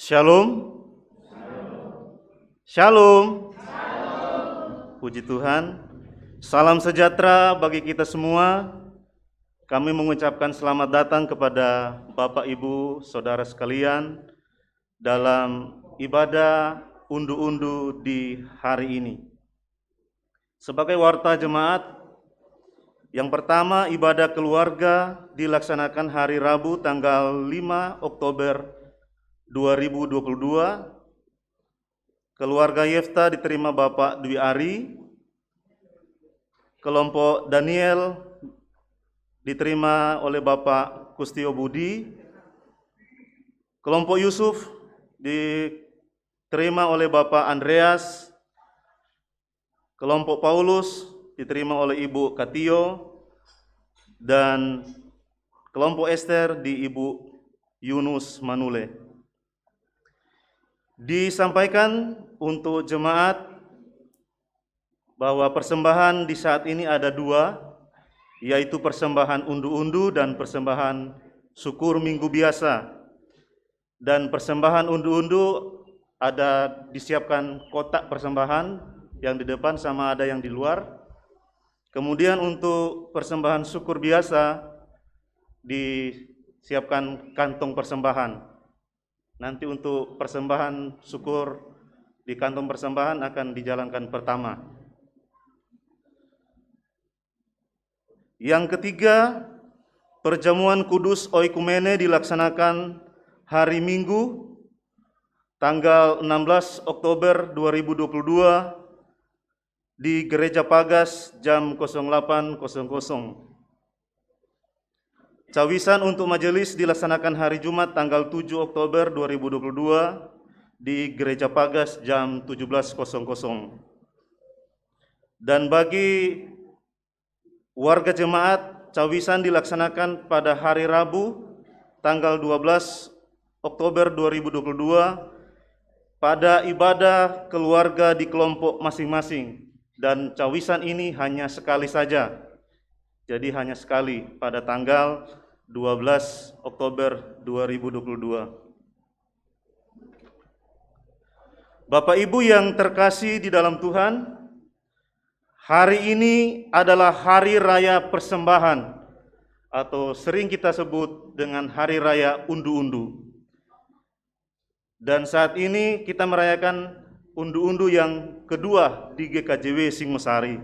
Shalom. Shalom. Puji Tuhan. Salam sejahtera bagi kita semua. Kami mengucapkan selamat datang kepada Bapak, Ibu, Saudara sekalian dalam ibadah undu-undu di hari ini. Sebagai warta jemaat, yang pertama ibadah keluarga dilaksanakan hari Rabu tanggal 5 Oktober 2022. Keluarga Yefta diterima Bapak Dwi Ari. Kelompok Daniel diterima oleh Bapak Kustio Budi. Kelompok Yusuf diterima oleh Bapak Andreas. Kelompok Paulus diterima oleh Ibu Katio. Dan kelompok Esther di Ibu Yunus Manule. Disampaikan untuk jemaat bahwa persembahan di saat ini ada dua, yaitu persembahan undu-undu dan persembahan syukur minggu biasa. Dan persembahan undu-undu ada disiapkan kotak persembahan yang di depan sama ada yang di luar. Kemudian untuk persembahan syukur biasa disiapkan kantong persembahan. Nanti untuk persembahan syukur di kantong persembahan akan dijalankan pertama. Yang ketiga, perjamuan kudus oikumene dilaksanakan hari Minggu tanggal 16 Oktober 2022 di Gereja Pagas jam 08.00. Cawisan untuk majelis dilaksanakan hari Jumat tanggal 7 Oktober 2022 di Gereja Pagas jam 17.00. Dan bagi warga jemaat, cawisan dilaksanakan pada hari Rabu tanggal 12 Oktober 2022 pada ibadah keluarga di kelompok masing-masing. Dan cawisan ini hanya sekali saja. Jadi hanya sekali pada tanggal 12 Oktober 2022. Bapak Ibu yang terkasih di dalam Tuhan, hari ini adalah hari raya persembahan atau sering kita sebut dengan hari raya undu-undu. Dan saat ini kita merayakan undu-undu yang kedua di GKJW Singosari.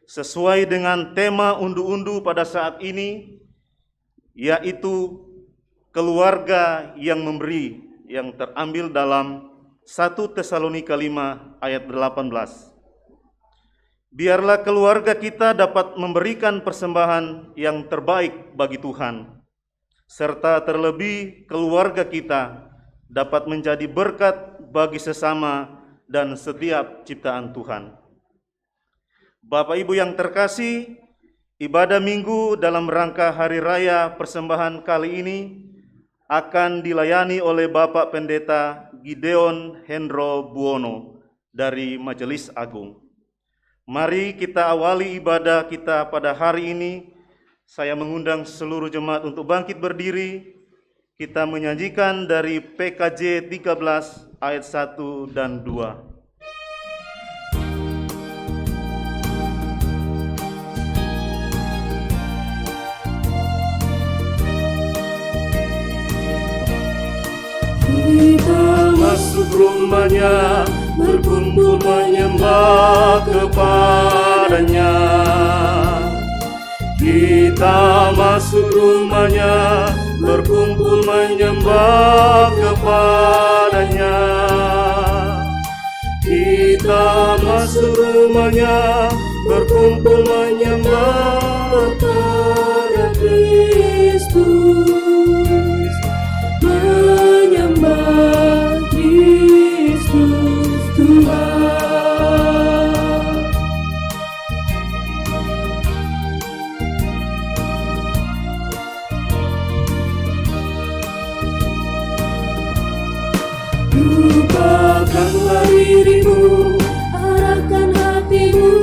Sesuai dengan tema undu-undu pada saat ini, yaitu keluarga yang memberi, yang terambil dalam 1 Tesalonika 5 ayat 18. Biarlah keluarga kita dapat memberikan persembahan yang terbaik bagi Tuhan, serta terlebih keluarga kita dapat menjadi berkat bagi sesama dan setiap ciptaan Tuhan. Bapak Ibu yang terkasih, ibadah Minggu dalam rangka Hari Raya Persembahan kali ini akan dilayani oleh Bapak Pendeta Gideon Hendro Buono dari Majelis Agung. Mari kita awali ibadah kita pada hari ini. Saya mengundang seluruh jemaat untuk bangkit berdiri. Kita menyanyikan dari PKJ 13 ayat 1 dan 2. Kita masuk rumahnya, berkumpul menyembah kepadanya. Kita masuk rumahnya, berkumpul menyembah kepadanya. Kita masuk rumahnya, berkumpul menyembah kepada Kristus. Menyembah Kristus Tuhan. Lupakanlah dirimu, arahkan hatimu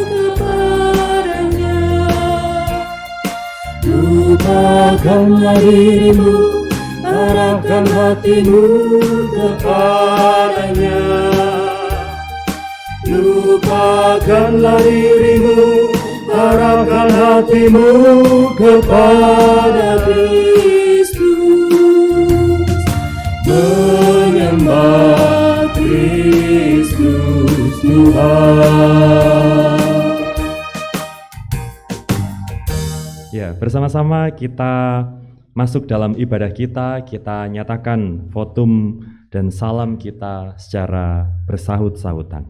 kepadanya. Lupakanlah dirimu, arahkan hatimu kepadanya. Lupakanlah dirimu, arahkan hatimu kepada Kristus. Menyembah Kristus Tuhan. Ya, bersama-sama kita masuk dalam ibadah kita nyatakan votum dan salam kita secara bersahut-sahutan.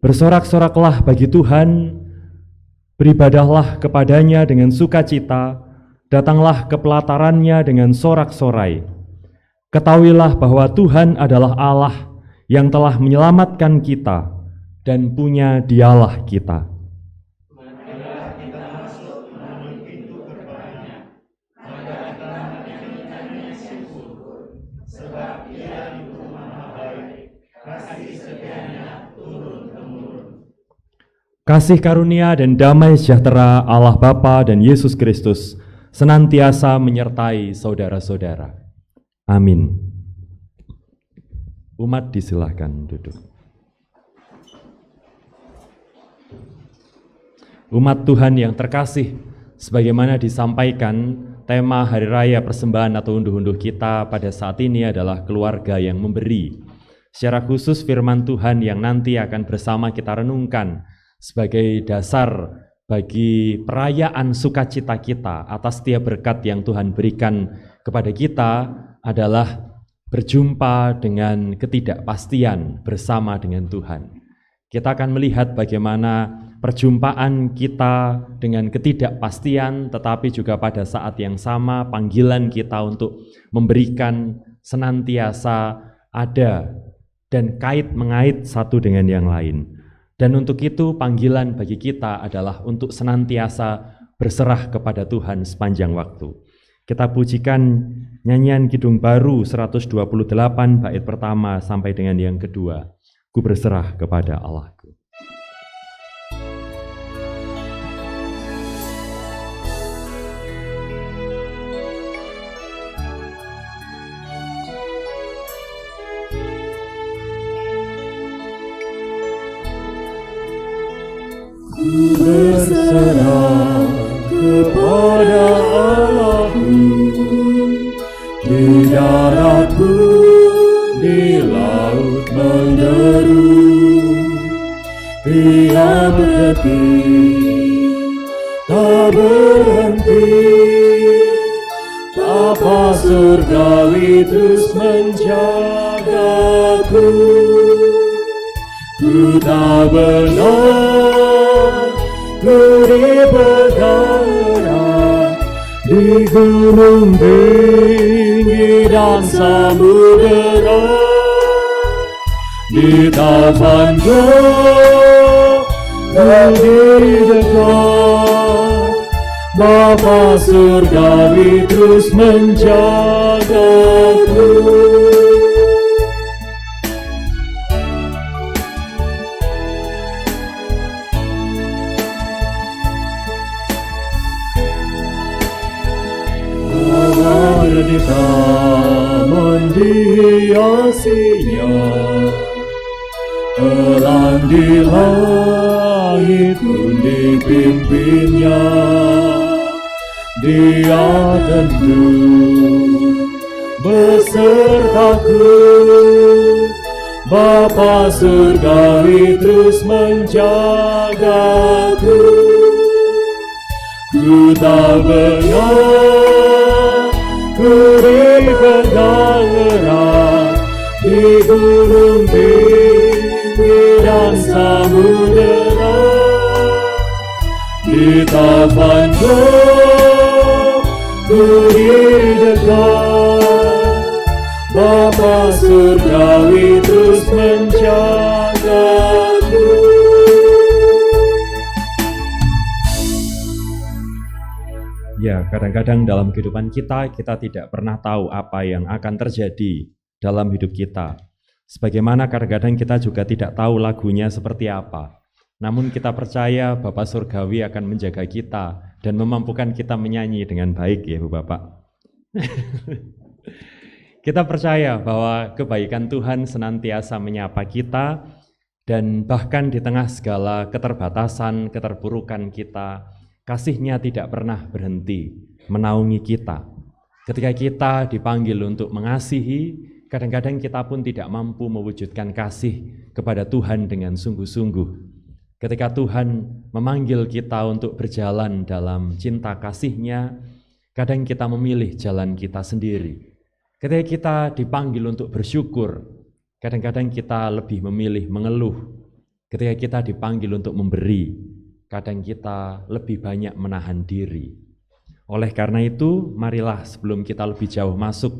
Bersorak-soraklah bagi Tuhan, beribadahlah kepadanya dengan sukacita, datanglah ke pelatarannya dengan sorak-sorai. Ketahuilah bahwa Tuhan adalah Allah yang telah menyelamatkan kita dan punya Dialah kita. Kasih karunia dan damai sejahtera Allah Bapa dan Yesus Kristus senantiasa menyertai saudara-saudara. Amin. Umat disilahkan duduk. Umat Tuhan yang terkasih, sebagaimana disampaikan, tema Hari Raya Persembahan atau unduh-unduh kita pada saat ini adalah keluarga yang memberi. Secara khusus firman Tuhan yang nanti akan bersama kita renungkan sebagai dasar bagi perayaan sukacita kita atas setiap berkat yang Tuhan berikan kepada kita adalah berjumpa dengan ketidakpastian bersama dengan Tuhan. Kita akan melihat bagaimana perjumpaan kita dengan ketidakpastian, tetapi juga pada saat yang sama panggilan kita untuk memberikan senantiasa ada dan mengait satu dengan yang lain. Dan untuk itu panggilan bagi kita adalah untuk senantiasa berserah kepada Tuhan sepanjang waktu. Kita pujikan nyanyian Kidung Baru 128 bait pertama sampai dengan yang kedua. Ku berserah kepada Allahku. Ku berserah kepada Allahku, di darat pun di laut menderu, tiap detik tak berhenti, Bapa surgawi terus menjagaku. Ku tak benar, ku diperkara di gunung tinggi dan samudera, di tapanku di dekat, Bapa surgawi terus menjagaku. Di taman dihiasinya, elang di langit pun dipimpinnya. Dia tentu besertaku, Bapa surgawi terus menjagaku. Ku tak benar, ku dipegang erat di gunung tinggi dan samudera, di tapanku ku didekat, Bapa surgawi terus menjagaku. Ya, kadang-kadang dalam kehidupan kita tidak pernah tahu apa yang akan terjadi dalam hidup kita. Sebagaimana kadang-kadang kita juga tidak tahu lagunya seperti apa. Namun kita percaya Bapa Surgawi akan menjaga kita dan memampukan kita menyanyi dengan baik ya Bu Bapak. Kita percaya bahwa kebaikan Tuhan senantiasa menyapa kita, dan bahkan di tengah segala keterbatasan, keterpurukan kita, kasih-Nya tidak pernah berhenti menaungi kita. Ketika kita dipanggil untuk mengasihi, kadang-kadang kita pun tidak mampu mewujudkan kasih kepada Tuhan dengan sungguh-sungguh. Ketika Tuhan memanggil kita untuk berjalan dalam cinta kasih-Nya, kadang kita memilih jalan kita sendiri. Ketika kita dipanggil untuk bersyukur, kadang-kadang kita lebih memilih mengeluh. Ketika kita dipanggil untuk memberi, kadang kita lebih banyak menahan diri. Oleh karena itu, marilah sebelum kita lebih jauh masuk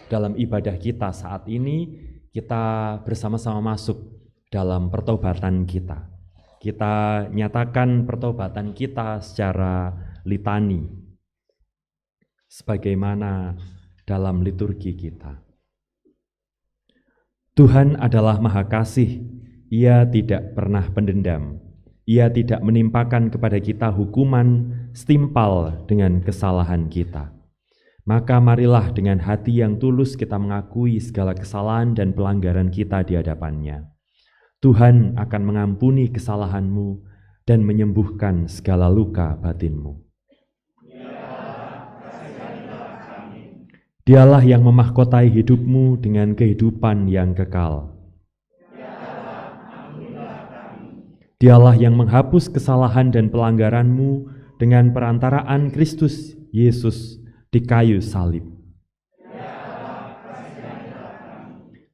dalam ibadah kita saat ini, kita bersama-sama masuk dalam pertobatan kita. Kita nyatakan pertobatan kita secara litani, sebagaimana dalam liturgi kita. Tuhan adalah Maha Kasih, Ia tidak pernah pendendam. Ia tidak menimpakan kepada kita hukuman setimpal dengan kesalahan kita. Maka marilah dengan hati yang tulus kita mengakui segala kesalahan dan pelanggaran kita di hadapan-Nya. Tuhan akan mengampuni kesalahanmu dan menyembuhkan segala luka batinmu. Dialah yang memahkotai hidupmu dengan kehidupan yang kekal. Dialah yang menghapus kesalahan dan pelanggaranmu dengan perantaraan Kristus Yesus di kayu salib.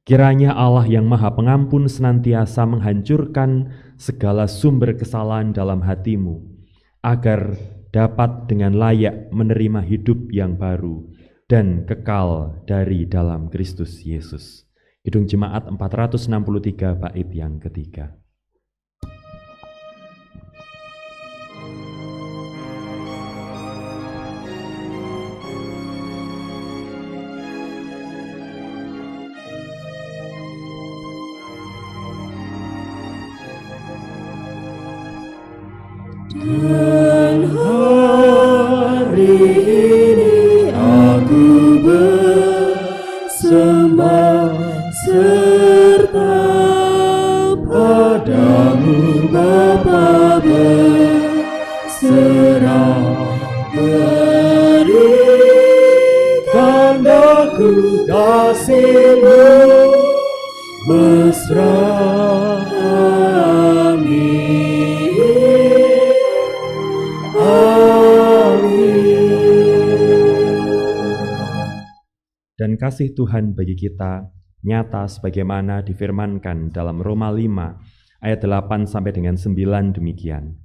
Kiranya Allah yang Maha Pengampun senantiasa menghancurkan segala sumber kesalahan dalam hatimu, agar dapat dengan layak menerima hidup yang baru dan kekal dari dalam Kristus Yesus. Kidung Jemaat 463 bait yang ketiga. Dan hari ini aku bersembah serta padamu Bapa, berserah berikan aku kasih-Mu mesra. Dan kasih Tuhan bagi kita nyata sebagaimana difirmankan dalam Roma 5 ayat 8 sampai dengan 9 demikian.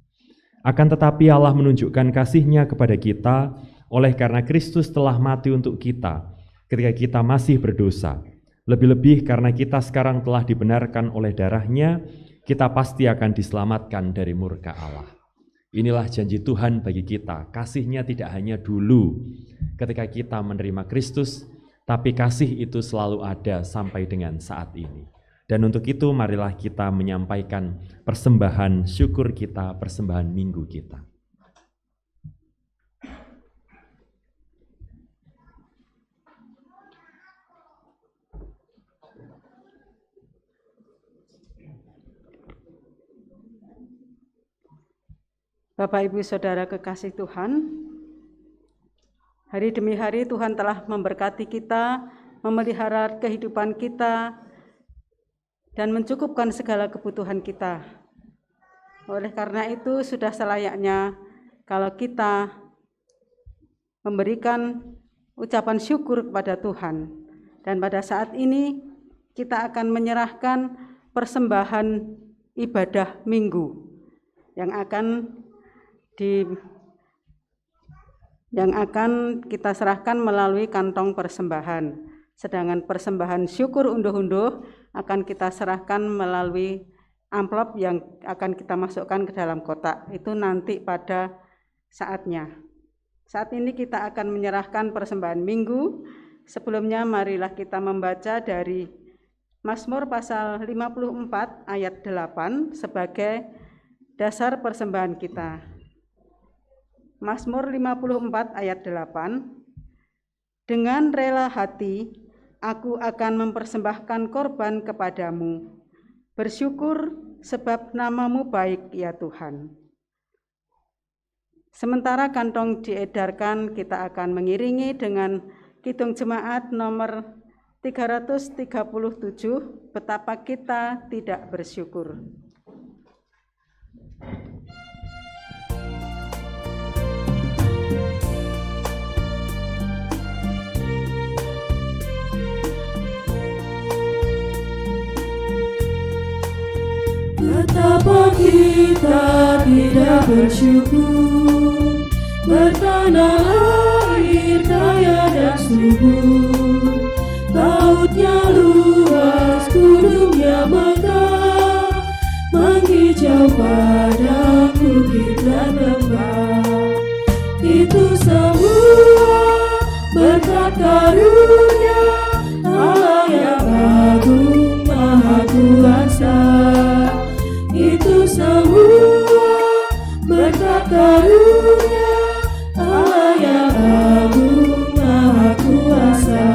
Akan tetapi Allah menunjukkan kasih-Nya kepada kita oleh karena Kristus telah mati untuk kita ketika kita masih berdosa. Lebih-lebih karena kita sekarang telah dibenarkan oleh darah-Nya, kita pasti akan diselamatkan dari murka Allah. Inilah janji Tuhan bagi kita. Kasih-Nya tidak hanya dulu ketika kita menerima Kristus, tapi kasih itu selalu ada sampai dengan saat ini. Dan untuk itu marilah kita menyampaikan persembahan syukur kita, persembahan minggu kita. Bapak, Ibu, Saudara kekasih Tuhan, hari demi hari Tuhan telah memberkati kita, memelihara kehidupan kita, dan mencukupkan segala kebutuhan kita. Oleh karena itu sudah selayaknya kalau kita memberikan ucapan syukur kepada Tuhan. Dan pada saat ini kita akan menyerahkan persembahan ibadah minggu yang akan kita serahkan melalui kantong persembahan. Sedangkan persembahan syukur unduh-unduh akan kita serahkan melalui amplop yang akan kita masukkan ke dalam kotak. Itu nanti pada saatnya. Saat ini kita akan menyerahkan persembahan minggu. Sebelumnya marilah kita membaca dari Mazmur pasal 54 ayat 8 sebagai dasar persembahan kita. Mazmur 54 ayat 8. Dengan rela hati, aku akan mempersembahkan korban kepadamu. Bersyukur sebab nama-Mu baik, ya Tuhan. Sementara kantong diedarkan, kita akan mengiringi dengan Kidung Jemaat nomor 337, Betapa Kita Tidak Bersyukur. Betapa kita tidak bersyukur, bertanah air kaya dan subur, lautnya luas, gunungnya megah, menghijau padang bukit dan lembah. Itu semua berkat karunia Allah yang agung maha kuasa. Itu semua berkat karunia Allah yang agung maha kuasa.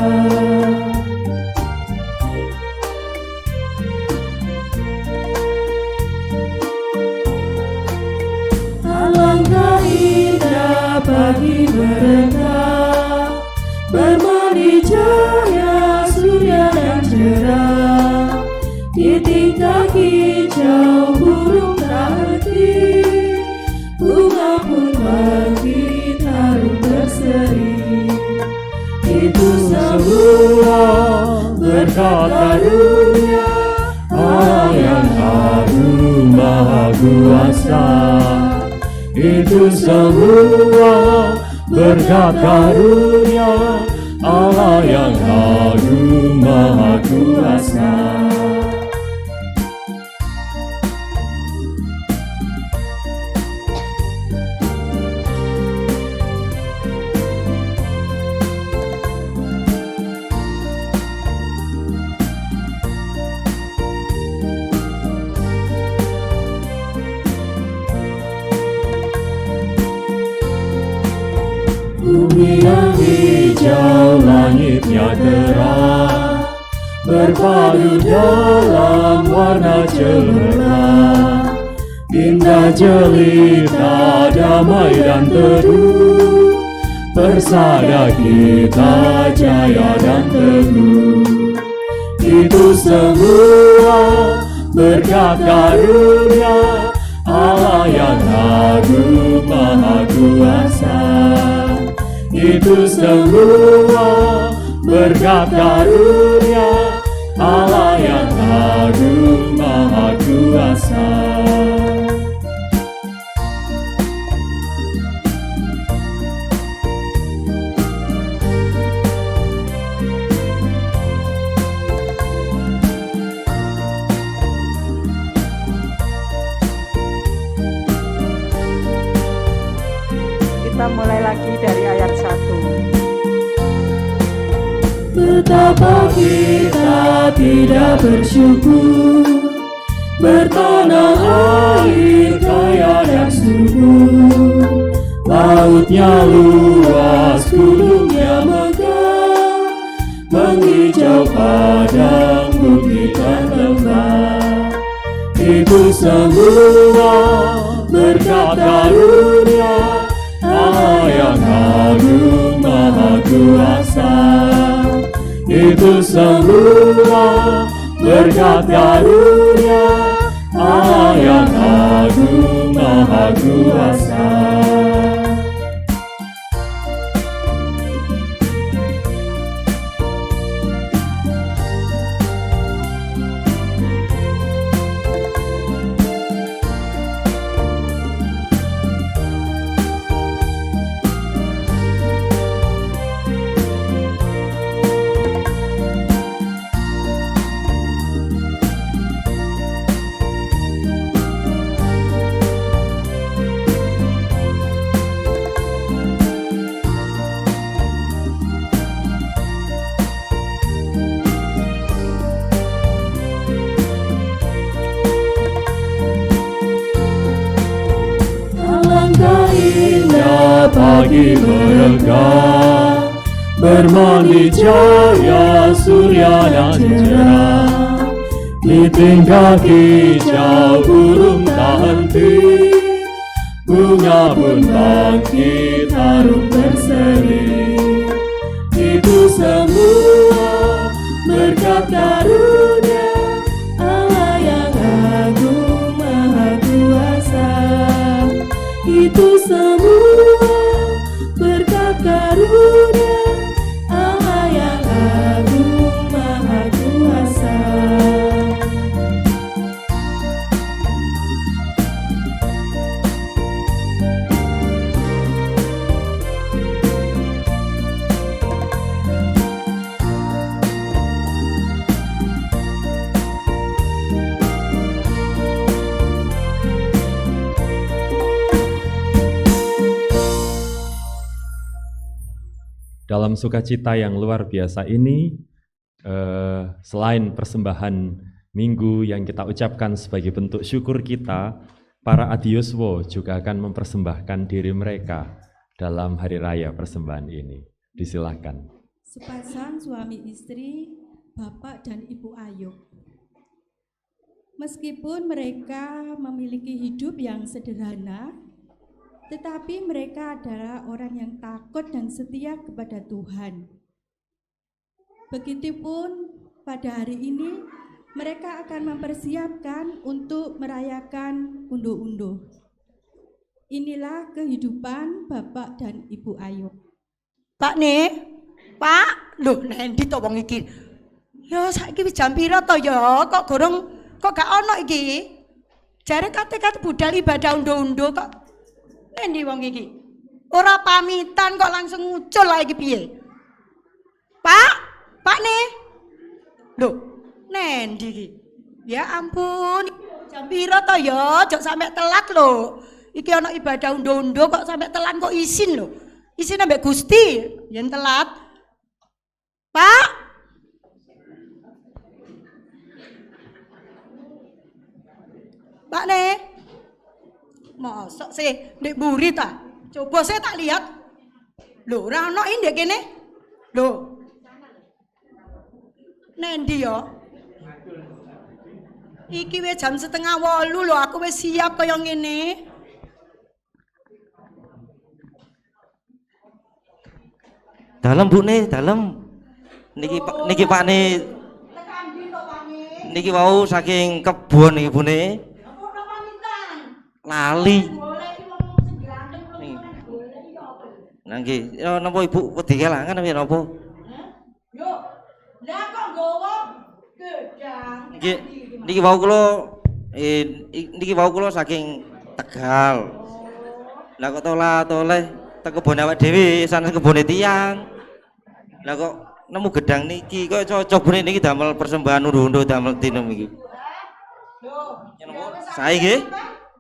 Alangkah indah bagi mereka bermandi cahaya surya dan cerah, di tingkat hijau burung tak henti, bunga pun bangkit harum berseri. Itu semua berkat karunia Allah yang agung maha kuasa. Itu semua berkat karunia Allah yang agung maha kuasa. Bumi yang hijau, langitnya terang, berpadu dalam warna cemerlang. Indah jelita, damai dan teduh, persada kita jaya dan teguh. Itu semua berkat karunia Allah yang agung maha kuasa. Itu semua berkat karunia Allah yang agung maha kuasa. Kita mulai lagi dari ayat 1. Betapa kita tidak bersyukur, bertanah air kaya dan subur, lautnya luas, gunungnya megah, menghijau padang bukit dan lembah. Itu semua berkat karunia Allah yang agung maha kuasa. Itu semua berkat karunia Allah yang agung maha kuasa. Alangkah indah bagi mereka bermandi cahaya surya dan cerah. Di tingkat hijau burung tak henti, bunga pun bangkit harum berseri. Itu semua berkat karunia Allah yang agung maha kuasa. Itu semua berkat karunia Allah yang agung maha kuasa. Dalam sukacita yang luar biasa ini, selain persembahan minggu yang kita ucapkan sebagai bentuk syukur kita, para adioswo juga akan mempersembahkan diri mereka dalam hari raya persembahan ini. Disilahkan. Sepasang suami istri, Bapak dan Ibu Ayub. Meskipun mereka memiliki hidup yang sederhana, tetapi mereka adalah orang yang takut dan setia kepada Tuhan. Begitupun pada hari ini, mereka akan mempersiapkan untuk merayakan unduh-unduh. Inilah kehidupan Bapak dan Ibu Ayub. Pak nih, Pak, lho nendi to wong iki? Ya saiki wis jam pira to ya? Kok gak ono iki? Jare kate-kate budal ibadah unduh-unduh kok nendi wong iki? Ora pamitan kok langsung ngucul lah iki piye? Pak nih. Lho, nendi iki? Ya ampun, jam pira to ya? Jok sampe telat lho. Iki ono ibadah unduh-unduh kok sampe telat kok isin lho. Isin ambek Gusti, yen telat. Pak. Pak nih. Mosok sih ndek mburi ta? Coba saya tak lihat. Lho, ora ono ndek kene. Lho. Nendi yo? Iki wis jam 7:30 lho, aku wis siap kaya ngene. Dalam Bu nih, dalam. Niki Pak nih. Niki mau saking kebun nih Bu nih. Lali. Nanggi, yo napa Ibu wedi kelangan apa napa? Yo, lah kok nggawa gedang. Niki wau kula saking Tegal. Lah kok toleh teng kebon awake dhewe sanes kebone tiyang. Lah kok nemu gedang niki kok cocok bune niki damel persembahan unduh-unduh damel dina iki. Sae nggih.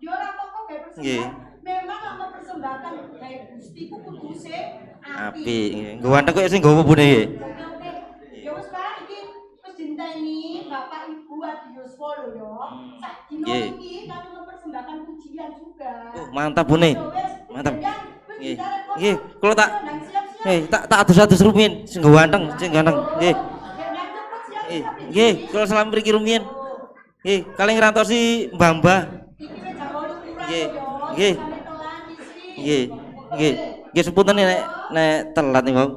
Yo ora apa-apa gawe persembahan. Nggih. Memang lama persembahkan gawe Gusti ku kuduse Api nggih. Nggo wanteng kok sing nggawa bune nggih. Oke. Ya wis Pak, iki wis dinteni Bapak Ibu Adioswo lho yo. Sak dina iki kami mempersembahkan pujian juga. Oh, mantap bune. Mantap. Nggih. Nggih, kula tak adus-adus rumiyin sing ganteng, sing ganteng. Nggih. Nggih, kula salam mriki rumiyin. Nggih, kalih ngrantosi Mbah-mbah. Nggih. Nggih. Nggih. Nggih. Nggih sepunten nek telat nih, Bang.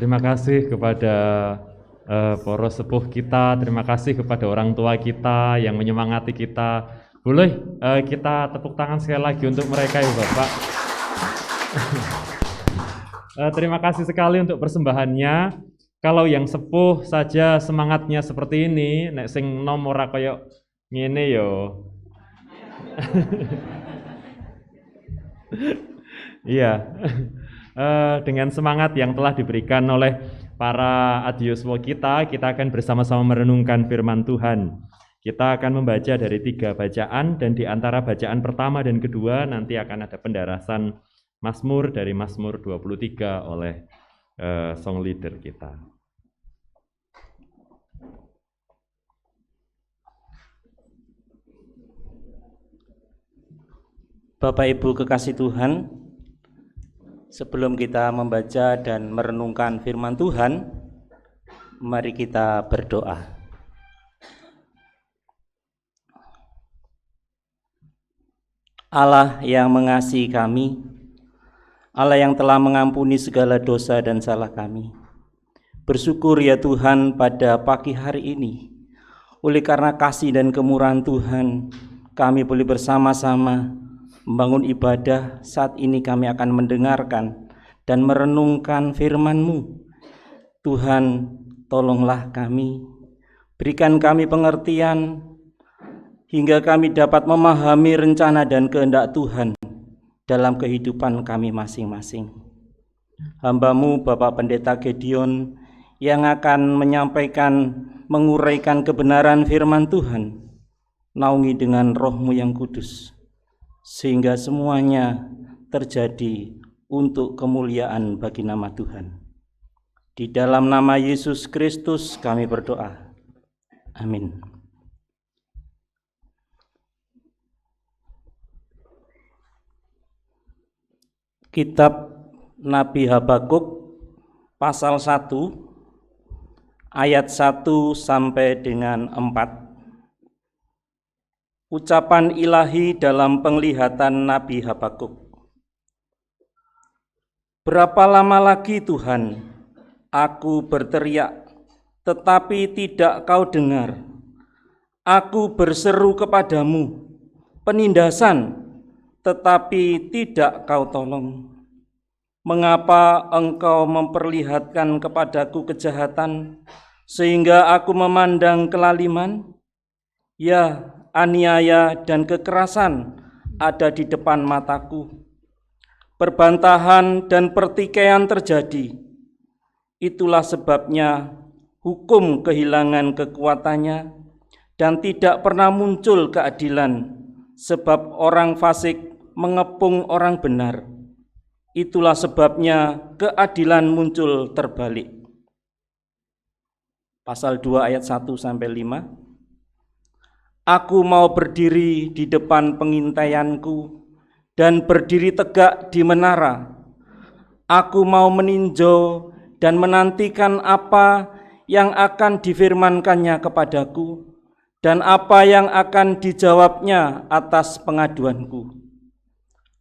Terima kasih kepada para sepuh kita, terima kasih kepada orang tua kita yang menyemangati kita. Boleh kita tepuk tangan sekali lagi untuk mereka ya Bapak. Terima kasih sekali untuk persembahannya. Kalau yang sepuh saja semangatnya seperti ini, nek sing nom ora kaya ngene yo. Iya. Dengan semangat yang telah diberikan oleh para adioswa kita akan bersama-sama merenungkan firman Tuhan. Kita akan membaca dari 3 bacaan, dan di antara bacaan pertama dan kedua nanti akan ada pendarasan Mazmur dari Mazmur 23 oleh song leader kita. Bapak Ibu kekasih Tuhan, sebelum kita membaca dan merenungkan firman Tuhan, mari kita berdoa. Allah yang mengasihi kami, Allah yang telah mengampuni segala dosa dan salah kami. Bersyukur ya Tuhan pada pagi hari ini, oleh karena kasih dan kemurahan Tuhan, kami boleh bersama-sama membangun ibadah. Saat ini kami akan mendengarkan dan merenungkan firman-Mu. Tuhan, tolonglah kami, berikan kami pengertian, hingga kami dapat memahami rencana dan kehendak Tuhan dalam kehidupan kami masing-masing. Hamba-Mu Bapak Pendeta Gedeon yang akan menyampaikan, menguraikan kebenaran firman Tuhan, naungi dengan Roh-Mu yang kudus, sehingga semuanya terjadi untuk kemuliaan bagi nama Tuhan. Di dalam nama Yesus Kristus kami berdoa. Amin. Kitab Nabi Habakuk pasal 1 ayat 1 sampai dengan 4. Ucapan ilahi dalam penglihatan Nabi Habakuk. Berapa lama lagi Tuhan, aku berteriak, tetapi tidak kau dengar. Aku berseru kepadamu, penindasan, tetapi tidak kau tolong. Mengapa engkau memperlihatkan kepadaku kejahatan, sehingga aku memandang kelaliman? Ya, aniaya dan kekerasan ada di depan mataku. Perbantahan dan pertikaian terjadi. Itulah sebabnya hukum kehilangan kekuatannya dan tidak pernah muncul keadilan, sebab orang fasik mengepung orang benar. Itulah sebabnya keadilan muncul terbalik. Pasal 2 ayat 1 sampai 5. Aku mau berdiri di depan pengintaianku dan berdiri tegak di menara. Aku mau meninjau dan menantikan apa yang akan difirmankannya kepadaku dan apa yang akan dijawabnya atas pengaduanku.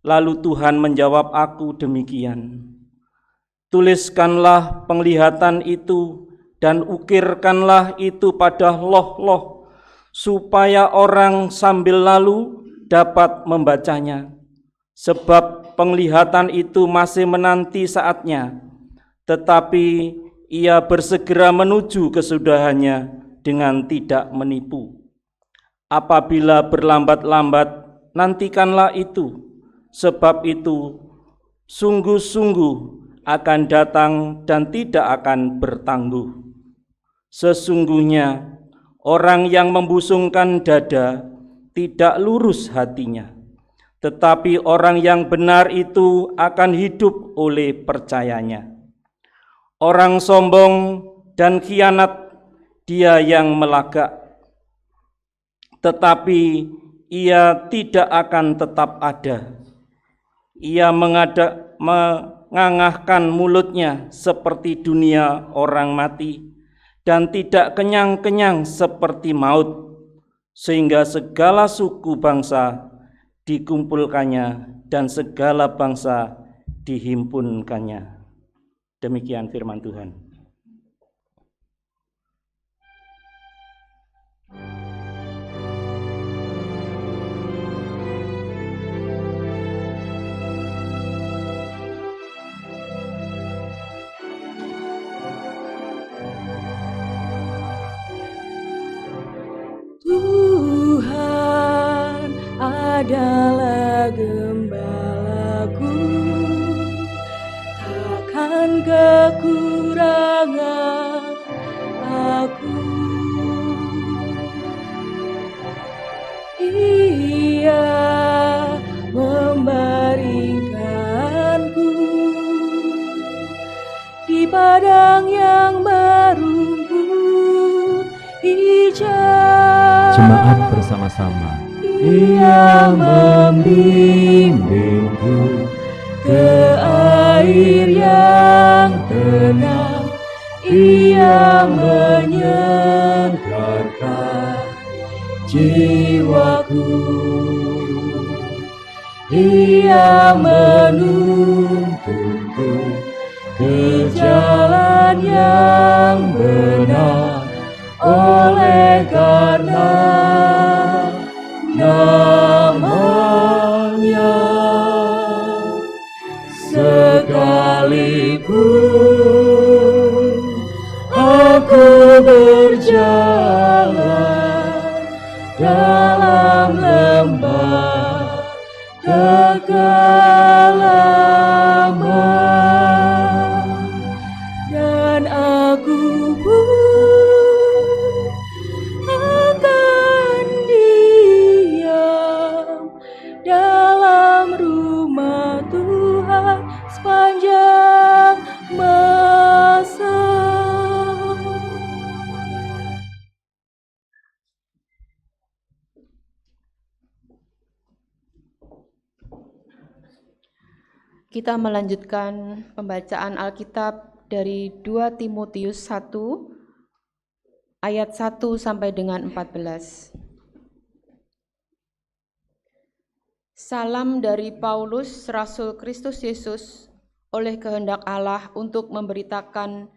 Lalu Tuhan menjawab aku demikian. Tuliskanlah penglihatan itu dan ukirkanlah itu pada loh-loh, supaya orang sambil lalu dapat membacanya. Sebab penglihatan itu masih menanti saatnya, tetapi ia bersegera menuju kesudahannya dengan tidak menipu. Apabila berlambat-lambat, nantikanlah itu, sebab itu sungguh-sungguh akan datang dan tidak akan bertangguh. Sesungguhnya orang yang membusungkan dada tidak lurus hatinya, tetapi orang yang benar itu akan hidup oleh percayanya. Orang sombong dan khianat dia yang melagak, tetapi ia tidak akan tetap ada. Ia mengangahkan mulutnya seperti dunia orang mati, dan tidak kenyang-kenyang seperti maut, sehingga segala suku bangsa dikumpulkannya dan segala bangsa dihimpunkannya. Demikian firman Tuhan. Tuhan adalah gembalaku, takkan kekurangan aku. Ia membaringkanku di padang yang berumput hijau. Jemaat bersama-sama. Ia membimbingku ke air yang tenang. Ia menyegarkan jiwaku. Ia menuntunku ke jalan yang benar, oleh karena namanya. Sekalipun aku berjalan dalam lembah kekelaman, dan aku pun akan diam dalam rumah Tuhan sepanjang masa. Kita melanjutkan pembacaan Alkitab dari 2 Timotius 1 ayat 1 sampai dengan 14. Salam dari Paulus, Rasul Kristus Yesus, oleh kehendak Allah untuk memberitakan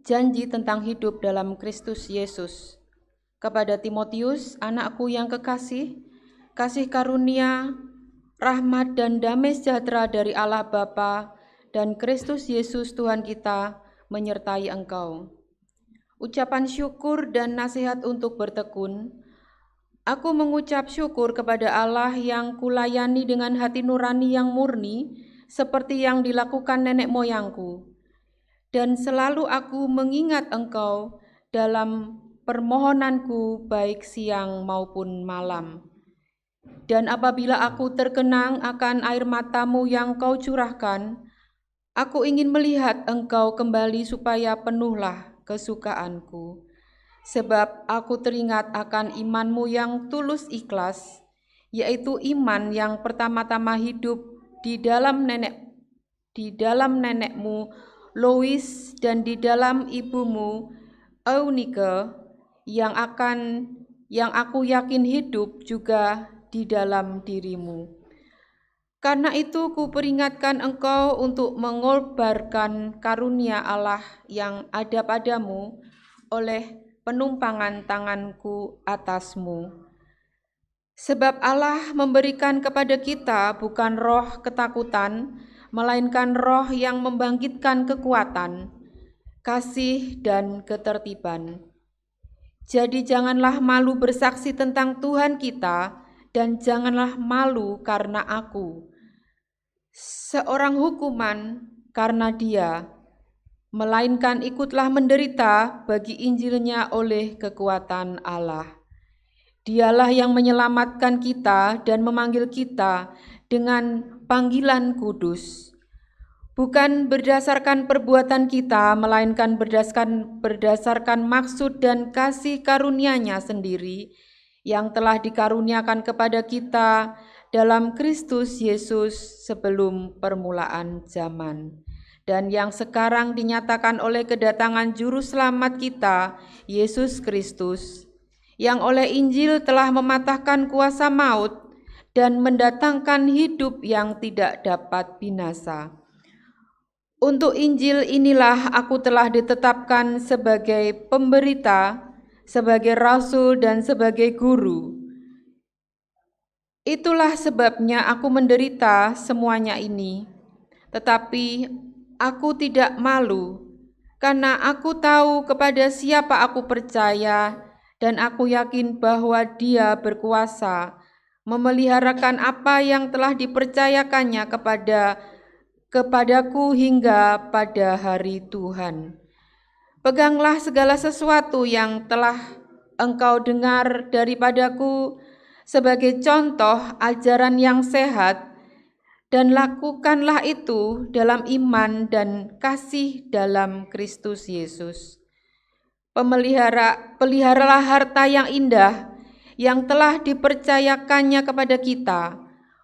janji tentang hidup dalam Kristus Yesus. Kepada Timotius, anakku yang kekasih, kasih karunia, rahmat dan damai sejahtera dari Allah Bapa dan Kristus Yesus Tuhan kita menyertai engkau. Ucapan syukur dan nasihat untuk bertekun. Aku mengucap syukur kepada Allah yang kulayani dengan hati nurani yang murni, seperti yang dilakukan nenek moyangku. Dan selalu aku mengingat engkau dalam permohonanku baik siang maupun malam. Dan apabila aku terkenang akan air matamu yang kau curahkan, aku ingin melihat engkau kembali supaya penuhlah kesukaanku. Sebab aku teringat akan imanmu yang tulus ikhlas, yaitu iman yang pertama-tama hidup di dalam nenekmu Lois dan di dalam ibumu Eunike, yang aku yakin hidup juga di dalam dirimu. Karena itu kuperingatkan engkau untuk mengorbankan karunia Allah yang ada padamu oleh penumpangan tanganku atasmu. Sebab Allah memberikan kepada kita bukan roh ketakutan, melainkan roh yang membangkitkan kekuatan, kasih dan ketertiban. Jadi janganlah malu bersaksi tentang Tuhan kita, dan janganlah malu karena aku, seorang hukuman karena Dia, melainkan ikutlah menderita bagi Injilnya oleh kekuatan Allah. Dialah yang menyelamatkan kita dan memanggil kita dengan panggilan kudus, bukan berdasarkan perbuatan kita, melainkan berdasarkan maksud dan kasih karunia-Nya sendiri, yang telah dikaruniakan kepada kita dalam Kristus Yesus sebelum permulaan zaman, dan yang sekarang dinyatakan oleh kedatangan Juru Selamat kita, Yesus Kristus, yang oleh Injil telah mematahkan kuasa maut dan mendatangkan hidup yang tidak dapat binasa. Untuk Injil inilah aku telah ditetapkan sebagai pemberita, sebagai rasul dan sebagai guru. Itulah sebabnya aku menderita semuanya ini. Tetapi aku tidak malu, karena aku tahu kepada siapa aku percaya, dan aku yakin bahwa Dia berkuasa memeliharakan apa yang telah dipercayakannya kepadaku hingga pada hari Tuhan. Peganglah segala sesuatu yang telah engkau dengar daripadaku sebagai contoh ajaran yang sehat, dan lakukanlah itu dalam iman dan kasih dalam Kristus Yesus. Peliharalah harta yang indah yang telah dipercayakannya kepada kita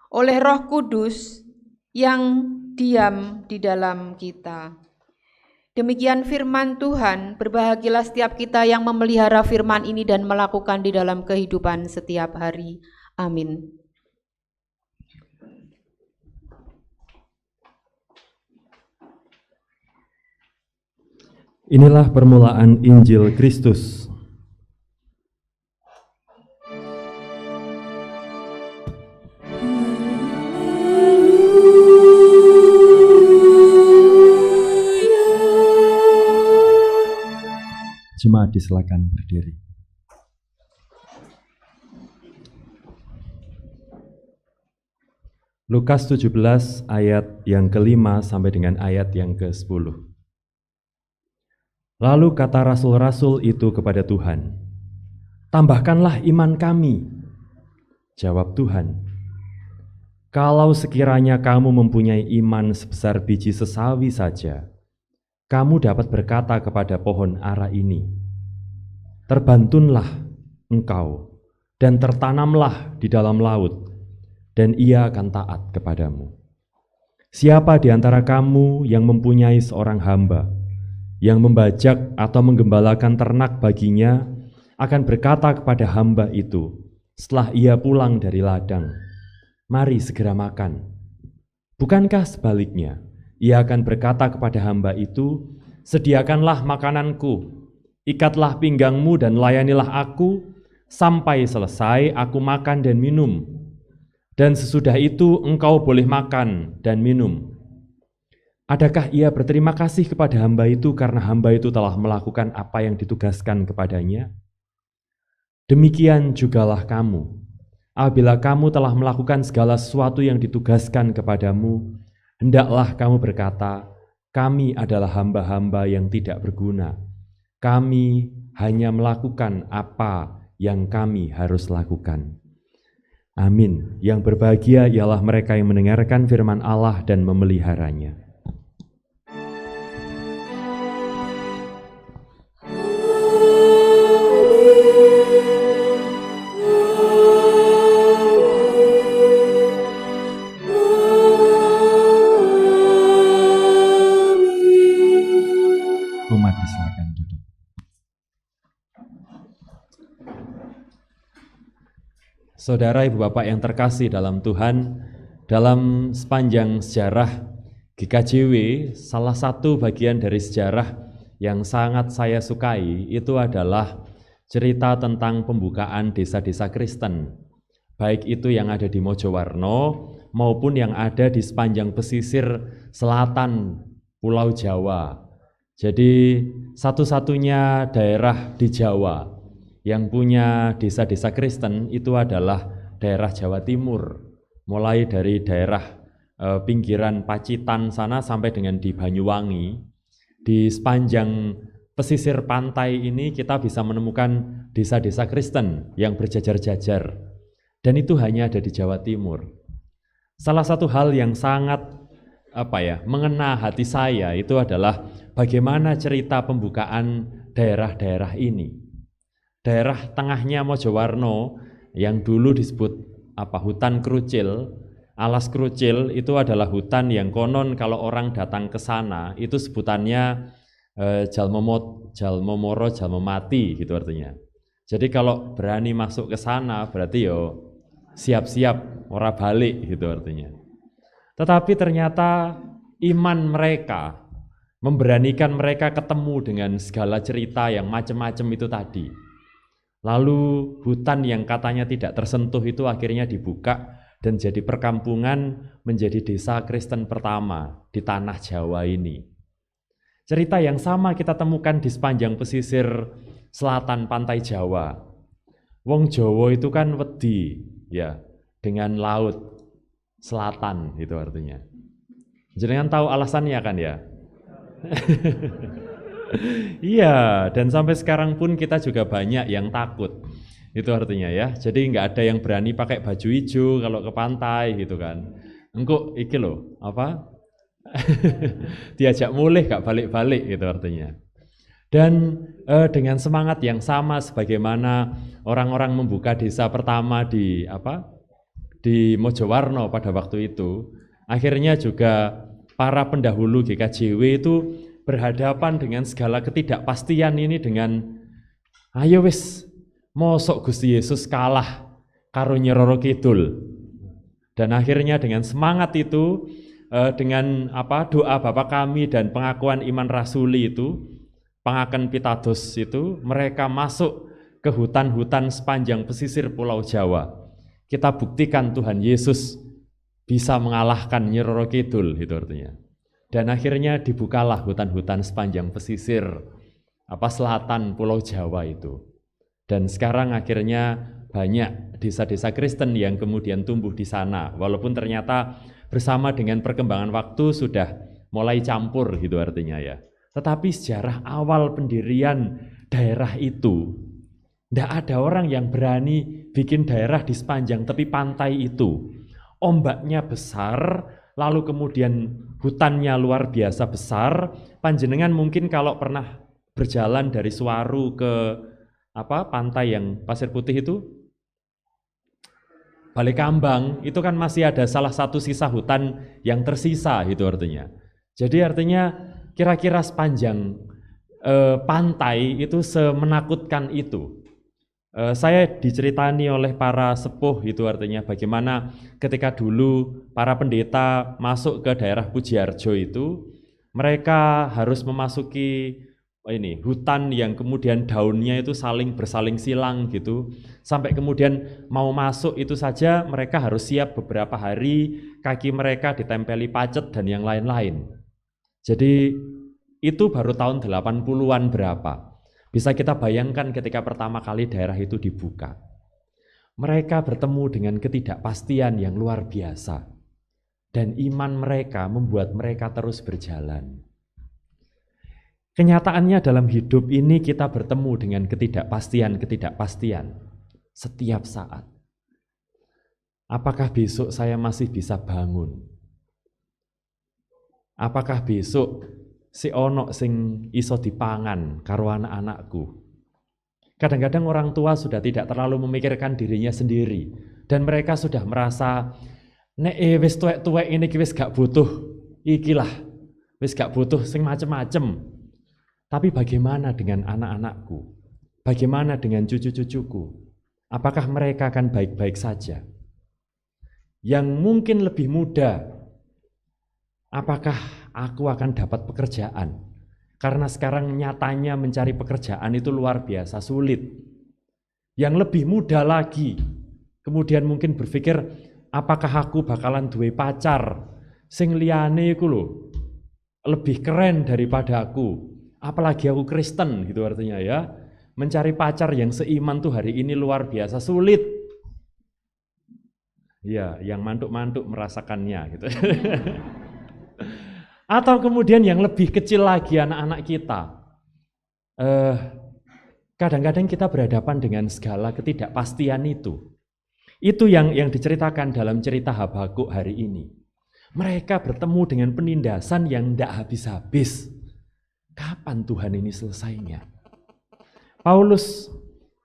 oleh Roh Kudus yang diam di dalam kita. Demikian firman Tuhan. Berbahagialah setiap kita yang memelihara firman ini dan melakukan di dalam kehidupan setiap hari. Amin. Inilah permulaan Injil Kristus. Jemaat disilakan berdiri. Lukas 17 ayat yang ke-5 sampai dengan ayat yang ke-10. Lalu kata rasul-rasul itu kepada Tuhan, "Tambahkanlah iman kami." Jawab Tuhan, "Kalau sekiranya kamu mempunyai iman sebesar biji sesawi saja, kamu dapat berkata kepada pohon ara ini, 'Terbantunlah engkau dan tertanamlah di dalam laut,' dan ia akan taat kepadamu. Siapa di antara kamu yang mempunyai seorang hamba yang membajak atau menggembalakan ternak baginya akan berkata kepada hamba itu setelah ia pulang dari ladang, 'Mari segera makan.' Bukankah sebaliknya, ia akan berkata kepada hamba itu, 'Sediakanlah makananku, ikatlah pinggangmu dan layanilah aku, sampai selesai aku makan dan minum. Dan sesudah itu engkau boleh makan dan minum.' Adakah ia berterima kasih kepada hamba itu karena hamba itu telah melakukan apa yang ditugaskan kepadanya? Demikian jugalah kamu. Apabila kamu telah melakukan segala sesuatu yang ditugaskan kepadamu, hendaklah kamu berkata, 'Kami adalah hamba-hamba yang tidak berguna. Kami hanya melakukan apa yang kami harus lakukan.' Amin. Yang berbahagia ialah mereka yang mendengarkan firman Allah dan memeliharanya. Umat disilakan duduk. Saudara, Ibu, Bapak yang terkasih dalam Tuhan, dalam sepanjang sejarah GKJW, salah satu bagian dari sejarah yang sangat saya sukai itu adalah cerita tentang pembukaan desa-desa Kristen, baik itu yang ada di Mojowarno maupun yang ada di sepanjang pesisir selatan Pulau Jawa. Jadi satu-satunya daerah di Jawa yang punya desa-desa Kristen itu adalah daerah Jawa Timur, mulai dari daerah pinggiran Pacitan sana sampai dengan di Banyuwangi. Di sepanjang pesisir pantai ini kita bisa menemukan desa-desa Kristen yang berjajar-jajar, dan itu hanya ada di Jawa Timur. Salah satu hal yang sangat mengena hati saya itu adalah bagaimana cerita pembukaan daerah-daerah ini. Daerah tengahnya Mojowarno yang dulu disebut hutan Krucil, Alas Krucil, itu adalah hutan yang konon kalau orang datang ke sana itu sebutannya Jalmomoro Jalmomati gitu artinya. Jadi kalau berani masuk ke sana berarti siap-siap ora balik gitu artinya. Tetapi ternyata iman mereka memberanikan mereka ketemu dengan segala cerita yang macam-macam itu tadi. Lalu hutan yang katanya tidak tersentuh itu akhirnya dibuka dan jadi perkampungan, menjadi desa Kristen pertama di tanah Jawa ini. Cerita yang sama kita temukan di sepanjang pesisir selatan pantai Jawa. Wong Jawa itu kan wedi ya dengan laut selatan itu artinya. Jenengan tahu alasannya kan ya? Iya, dan sampai sekarang pun kita juga banyak yang takut. Itu artinya ya. Jadi nggak ada yang berani pakai baju hijau kalau ke pantai gitu kan. Engko iki loh, apa? Diajak mulih gak balik-balik gitu artinya. Dan dengan semangat yang sama sebagaimana orang-orang membuka desa pertama di di Mojowarno pada waktu itu, akhirnya juga para pendahulu GKJW itu berhadapan dengan segala ketidakpastian ini dengan ayo wis mosok Gusti Yesus kalah karo Nyi Roro Kidul. Dan akhirnya dengan semangat itu dengan doa Bapa Kami dan pengakuan iman rasuli itu, pengakuan pitados itu, mereka masuk ke hutan-hutan sepanjang pesisir Pulau Jawa. Kita buktikan Tuhan Yesus bisa mengalahkan Nyi Roro Kidul, itu artinya. Dan akhirnya dibukalah hutan-hutan sepanjang pesisir selatan Pulau Jawa itu. Dan sekarang akhirnya banyak desa-desa Kristen yang kemudian tumbuh di sana, walaupun ternyata bersama dengan perkembangan waktu sudah mulai campur gitu artinya ya. Tetapi sejarah awal pendirian daerah itu, tidak ada orang yang berani bikin daerah di sepanjang tepi pantai itu. Ombaknya besar, lalu kemudian hutannya luar biasa besar. Panjenengan mungkin kalau pernah berjalan dari Suwaru ke pantai yang Pasir Putih itu, Balekambang, itu kan masih ada salah satu sisa hutan yang tersisa itu artinya. Jadi artinya kira-kira sepanjang pantai itu semenakutkan itu. Saya diceritani oleh para sepuh itu artinya bagaimana ketika dulu para pendeta masuk ke daerah Pujiarjo itu, mereka harus memasuki hutan yang kemudian daunnya itu bersaling silang gitu, sampai kemudian mau masuk itu saja mereka harus siap beberapa hari, kaki mereka ditempeli pacet dan yang lain-lain. Jadi itu baru tahun 80-an berapa. Bisa kita bayangkan ketika pertama kali daerah itu dibuka. Mereka bertemu dengan ketidakpastian yang luar biasa. Dan iman mereka membuat mereka terus berjalan. Kenyataannya dalam hidup ini kita bertemu dengan ketidakpastian setiap saat. Apakah besok saya masih bisa bangun? Apakah besok si ono sing iso dipangan karo anak-anakku? Kadang-kadang orang tua sudah tidak terlalu memikirkan dirinya sendiri dan mereka sudah merasa nek wis tuwek-tuwek ini wis gak butuh ikilah, wis gak butuh sing macem-macem. Tapi bagaimana dengan anak-anakku? Bagaimana dengan cucu-cucuku? Apakah mereka akan baik-baik saja? Yang mungkin lebih muda, apakah aku akan dapat pekerjaan? Karena sekarang nyatanya mencari pekerjaan itu luar biasa sulit. Yang lebih muda lagi, kemudian mungkin berpikir, apakah aku bakalan duwe pacar? Sing liyane iku lho, lebih keren daripada aku. Apalagi aku Kristen gitu artinya ya. Mencari pacar yang seiman tuh hari ini luar biasa sulit. Ya, yang mantuk-mantuk merasakannya gitu. Atau kemudian yang lebih kecil lagi anak-anak kita. Kadang-kadang kita berhadapan dengan segala ketidakpastian itu. Itu yang diceritakan dalam cerita Habakuk hari ini. Mereka bertemu dengan penindasan yang tidak habis-habis. Kapan Tuhan ini selesainya? Paulus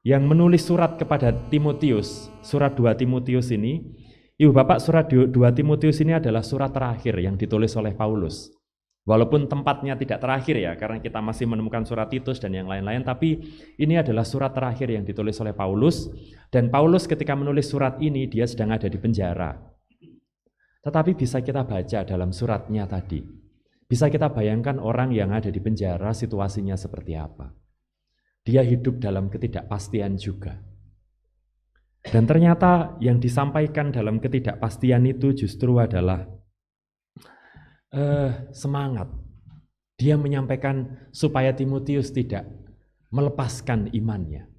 yang menulis surat kepada Timotius, surat 2 Timotius ini, Ibu Bapak, surat 2 Timotius ini adalah surat terakhir yang ditulis oleh Paulus. Walaupun tempatnya tidak terakhir ya, karena kita masih menemukan surat Titus dan yang lain-lain, tapi ini adalah surat terakhir yang ditulis oleh Paulus, dan Paulus ketika menulis surat ini, dia sedang ada di penjara. Tetapi bisa kita baca dalam suratnya tadi, Bisa kita bayangkan orang yang ada di penjara situasinya seperti apa. Dia hidup dalam ketidakpastian juga. Dan ternyata yang disampaikan dalam ketidakpastian itu justru adalah semangat. Dia menyampaikan supaya Timotius tidak melepaskan imannya.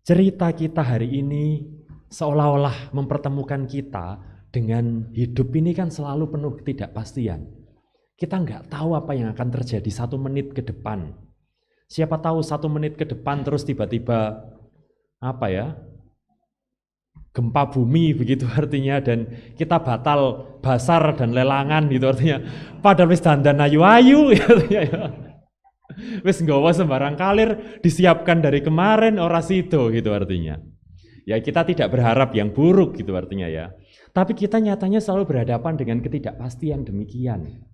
Cerita kita hari ini seolah-olah mempertemukan kita dengan hidup ini kan selalu penuh ketidakpastian. Kita nggak tahu apa yang akan terjadi 1 menit ke depan. Siapa tahu 1 menit ke depan terus tiba-tiba gempa bumi begitu artinya, dan kita batal basar dan lelangan gitu artinya. Padahal wis dandan ayu-ayu artinya ya. Wis nggawa sembarang kalir disiapkan dari kemarin ora sido gitu artinya. Ya kita tidak berharap yang buruk gitu artinya ya. Tapi kita nyatanya selalu berhadapan dengan ketidakpastian demikian.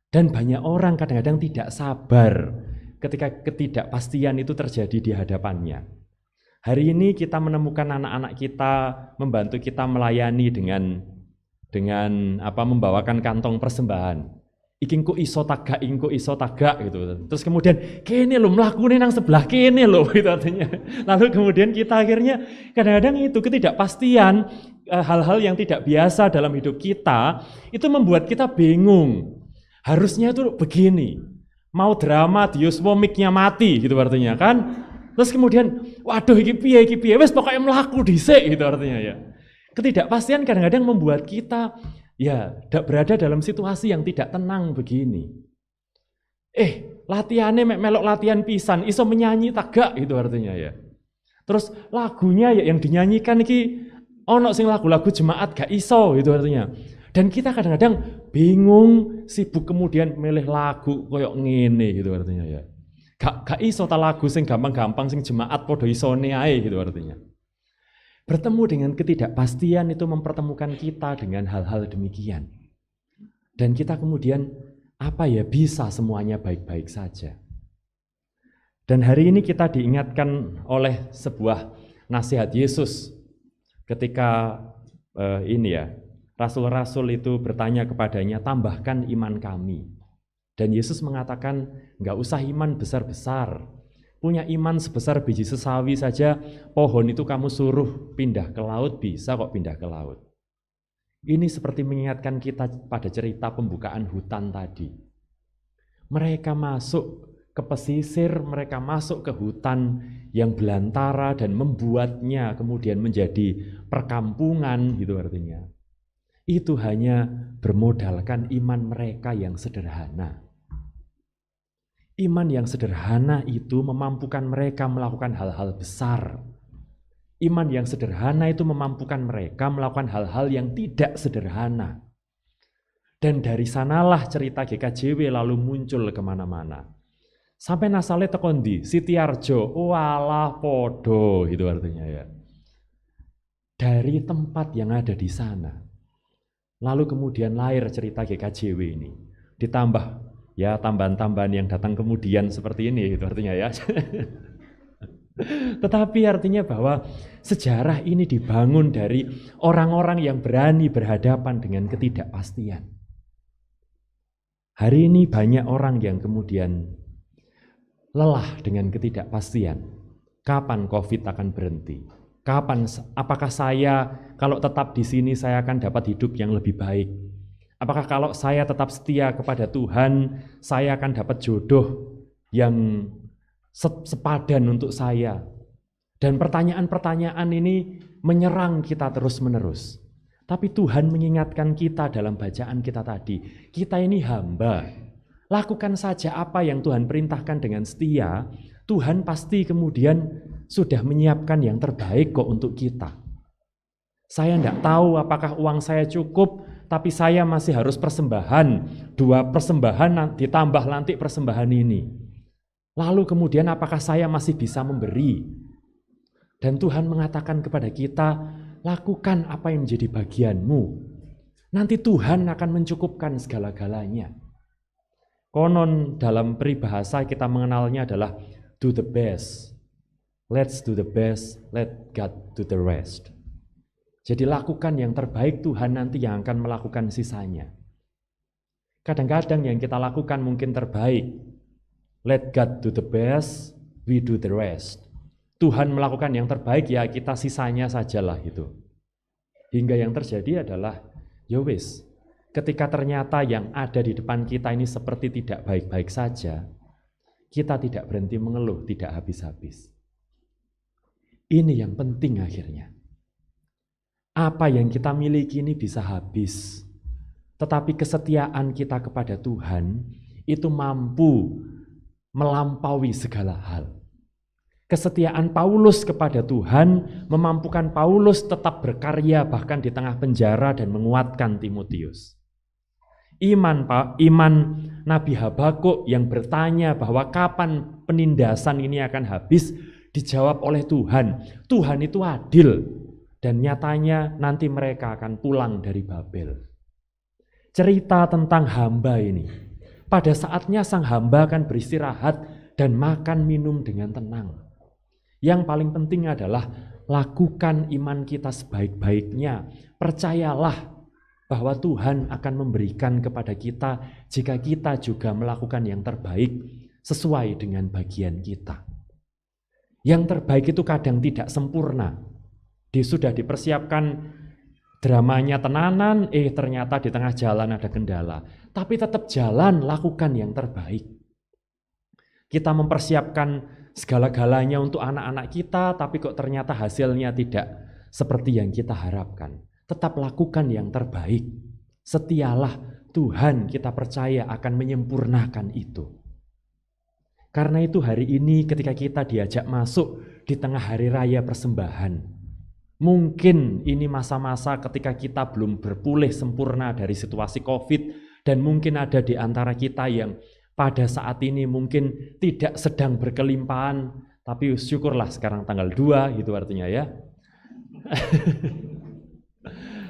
Dan banyak orang kadang-kadang tidak sabar ketika ketidakpastian itu terjadi di hadapannya. Hari ini kita menemukan anak-anak kita membantu kita melayani dengan membawakan kantong persembahan. Iki iso tagak gitu. Terus kemudian kene lho mlakune nang sebelah kene lho gitu artinya. Lalu kemudian kita akhirnya kadang-kadang itu ketidakpastian, hal-hal yang tidak biasa dalam hidup kita itu membuat kita bingung. Harusnya itu begini. Mau drama diuswo mic-nya mati gitu artinya kan. Terus kemudian waduh iki piye wis pokoke mlaku dhisik gitu artinya ya. Ketidakpastian kadang-kadang membuat kita berada dalam situasi yang tidak tenang begini. Latihane melok latihan pisan, iso menyanyi tagak gitu artinya ya. Terus lagunya ya yang dinyanyikan iki ono sing lagu-lagu jemaat gak iso gitu artinya. Dan kita kadang-kadang bingung, sibuk kemudian milih lagu koyok ngene gitu artinya ya. Gak iso ta lagu sing gampang-gampang sing jemaat padha isone ae gitu artinya. Bertemu dengan ketidakpastian itu mempertemukan kita dengan hal-hal demikian. Dan kita kemudian bisa semuanya baik-baik saja. Dan hari ini kita diingatkan oleh sebuah nasihat Yesus ketika rasul-rasul itu bertanya kepadanya, tambahkan iman kami. Dan Yesus mengatakan, enggak usah iman besar-besar. Punya iman sebesar biji sesawi saja, pohon itu kamu suruh pindah ke laut, bisa kok pindah ke laut. Ini seperti mengingatkan kita pada cerita pembukaan hutan tadi. Mereka masuk ke pesisir, mereka masuk ke hutan yang belantara dan membuatnya kemudian menjadi perkampungan gitu artinya. Itu hanya bermodalkan iman mereka yang sederhana. Iman yang sederhana itu memampukan mereka melakukan hal-hal besar. Iman yang sederhana itu memampukan mereka melakukan hal-hal yang tidak sederhana. Dan dari sanalah cerita GKJW lalu muncul kemana-mana. Sampai nasale tekondi, Sitiarjo, walah podo, itu artinya ya. Dari tempat yang ada di sana. Lalu kemudian lahir cerita GKJW ini. Ditambah tambahan-tambahan yang datang kemudian seperti ini, itu artinya ya. Tetapi artinya bahwa sejarah ini dibangun dari orang-orang yang berani berhadapan dengan ketidakpastian. Hari ini banyak orang yang kemudian lelah dengan ketidakpastian. Kapan COVID akan berhenti? Apakah saya kalau tetap di sini saya akan dapat hidup yang lebih baik? Apakah kalau saya tetap setia kepada Tuhan, saya akan dapat jodoh yang sepadan untuk saya? Dan pertanyaan-pertanyaan ini menyerang kita terus-menerus. Tapi Tuhan mengingatkan kita dalam bacaan kita tadi, kita ini hamba. Lakukan saja apa yang Tuhan perintahkan dengan setia, Tuhan pasti kemudian sudah menyiapkan yang terbaik kok untuk kita. Saya tidak tahu apakah uang saya cukup, tapi saya masih harus persembahan, 2 persembahan ditambah nanti persembahan ini. Lalu kemudian apakah saya masih bisa memberi? Dan Tuhan mengatakan kepada kita, lakukan apa yang menjadi bagianmu. Nanti Tuhan akan mencukupkan segala-galanya. Konon dalam peribahasa kita mengenalnya adalah do the best. Let's do the best, let God do the rest. Jadi lakukan yang terbaik, Tuhan nanti yang akan melakukan sisanya. Kadang-kadang yang kita lakukan mungkin terbaik. Let God do the best, we do the rest. Tuhan melakukan yang terbaik, ya kita sisanya sajalah itu. Hingga yang terjadi adalah, ya wis, ketika ternyata yang ada di depan kita ini seperti tidak baik-baik saja, kita tidak berhenti mengeluh, tidak habis-habis. Ini yang penting akhirnya. Apa yang kita miliki ini bisa habis, tetapi kesetiaan kita kepada Tuhan itu mampu melampaui segala hal. Kesetiaan Paulus kepada Tuhan memampukan Paulus tetap berkarya bahkan di tengah penjara dan menguatkan Timotius. Iman Nabi Habakuk yang bertanya bahwa kapan penindasan ini akan habis, dijawab oleh Tuhan. Tuhan itu adil dan nyatanya nanti mereka akan pulang dari Babel. Cerita tentang hamba ini. Pada saatnya sang hamba akan beristirahat dan makan minum dengan tenang. Yang paling penting adalah lakukan iman kita sebaik-baiknya. Percayalah bahwa Tuhan akan memberikan kepada kita jika kita juga melakukan yang terbaik sesuai dengan bagian kita. Yang terbaik itu kadang tidak sempurna. Sudah dipersiapkan dramanya tenanan, ternyata di tengah jalan ada kendala. Tapi tetap jalan, lakukan yang terbaik. Kita mempersiapkan segala-galanya untuk anak-anak kita, tapi kok ternyata hasilnya tidak seperti yang kita harapkan. Tetap lakukan yang terbaik. Setialah, Tuhan kita percaya akan menyempurnakan itu. Karena itu hari ini ketika kita diajak masuk di tengah hari raya persembahan, mungkin ini masa-masa ketika kita belum berpulih sempurna dari situasi COVID, dan mungkin ada di antara kita yang pada saat ini mungkin tidak sedang berkelimpahan, tapi syukurlah sekarang tanggal 2 gitu artinya ya.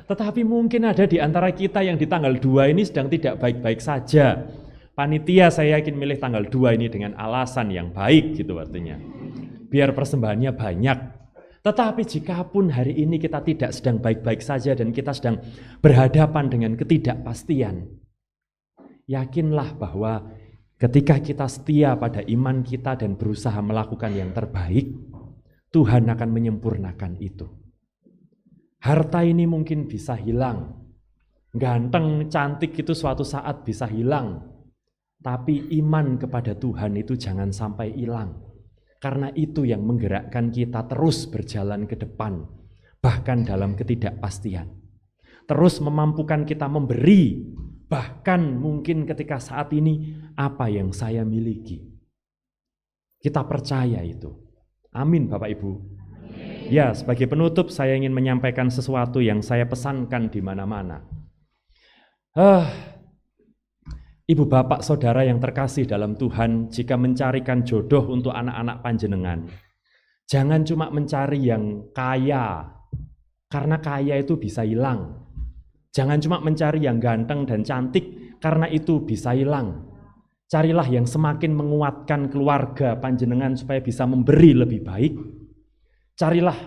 Tetapi mungkin ada di antara kita yang di tanggal 2 ini sedang tidak baik-baik saja. Panitia saya yakin milih tanggal 2 ini dengan alasan yang baik gitu artinya. Biar persembahannya banyak. Tetapi jikapun hari ini kita tidak sedang baik-baik saja dan kita sedang berhadapan dengan ketidakpastian, yakinlah bahwa ketika kita setia pada iman kita dan berusaha melakukan yang terbaik, Tuhan akan menyempurnakan itu. Harta ini mungkin bisa hilang, ganteng, cantik itu suatu saat bisa hilang, tapi iman kepada Tuhan itu jangan sampai hilang. Karena itu yang menggerakkan kita terus berjalan ke depan, bahkan dalam ketidakpastian. Terus memampukan kita memberi, bahkan mungkin ketika saat ini apa yang saya miliki. Kita percaya itu. Amin Bapak Ibu. Ya, sebagai penutup saya ingin menyampaikan sesuatu yang saya pesankan di mana-mana. Ibu bapak saudara yang terkasih dalam Tuhan, jika mencarikan jodoh untuk anak-anak panjenengan, jangan cuma mencari yang kaya, karena kaya itu bisa hilang. Jangan cuma mencari yang ganteng dan cantik, karena itu bisa hilang. Carilah yang semakin menguatkan keluarga panjenengan supaya bisa memberi lebih baik. Carilah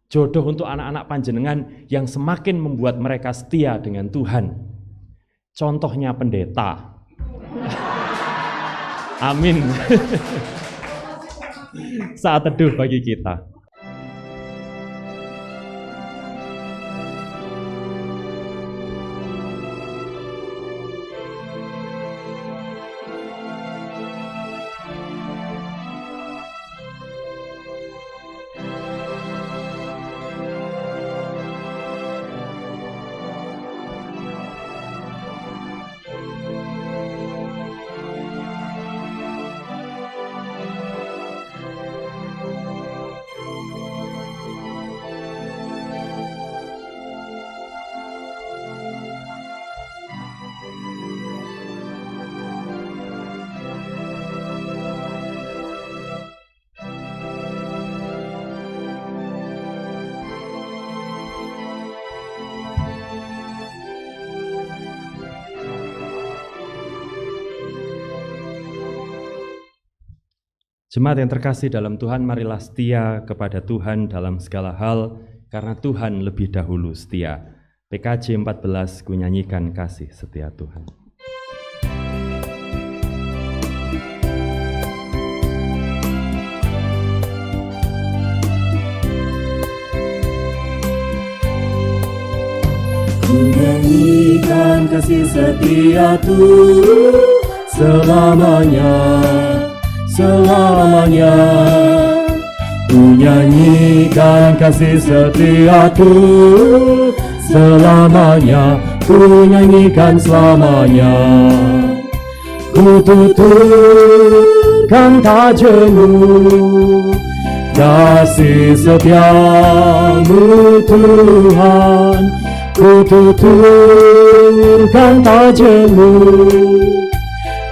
jodoh untuk anak-anak panjenengan yang semakin membuat mereka setia dengan Tuhan. Contohnya pendeta. Amin. Saat teduh bagi kita. Jemaat yang terkasih dalam Tuhan, marilah setia kepada Tuhan dalam segala hal, karena Tuhan lebih dahulu setia. PKJ 14, ku nyanyikan kasih setia Tuhan. Nyanyikan kasih setia Tuhan selamanya, selamanya. Ku nyanyikan kasih setia Tuhan selamanya, ku nyanyikan selamanya. Ku tuturkan tak jemu kasih setiamu Tuhan. Ku tuturkan tak jemu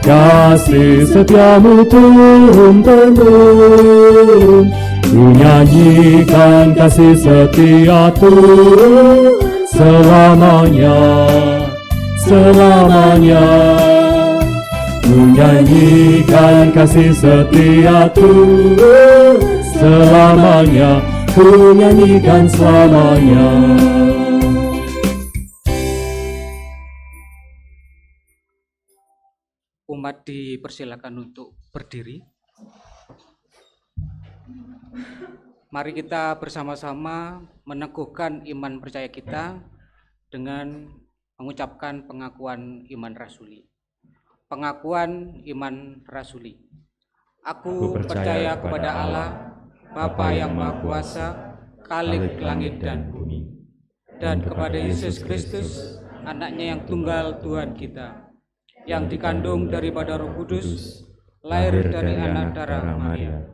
kasih setiamu turun-temurun. Ku nyanyikan kasih setia Tuhan selamanya, selamanya. Ku nyanyikan kasih setia Tuhan selamanya, ku nyanyikan selamanya. Umat dipersilakan untuk berdiri. Mari kita bersama-sama meneguhkan iman percaya kita dengan mengucapkan pengakuan iman rasuli. Pengakuan iman rasuli. Aku percaya kepada Allah, Bapa yang Maha Kuasa, Khalik langit dan bumi, dan kepada Yesus Kristus, Anaknya yang tunggal Tuhan kita, yang dikandung daripada Roh Kudus, lahir dari anak darah Maria,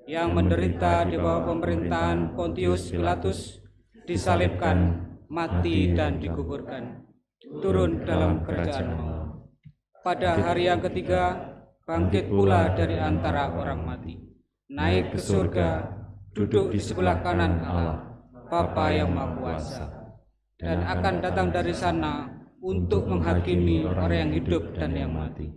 yang menderita di bawah pemerintahan Pontius Pilatus, disalibkan, mati dan dikuburkan, turun dalam kerajaan Allah. Pada hari yang ketiga, bangkit pula dari antara orang mati, naik ke surga, duduk di sebelah kanan Allah, Bapa yang Maha Kuasa, dan akan datang dari sana untuk menghakimi orang yang hidup dan yang mati.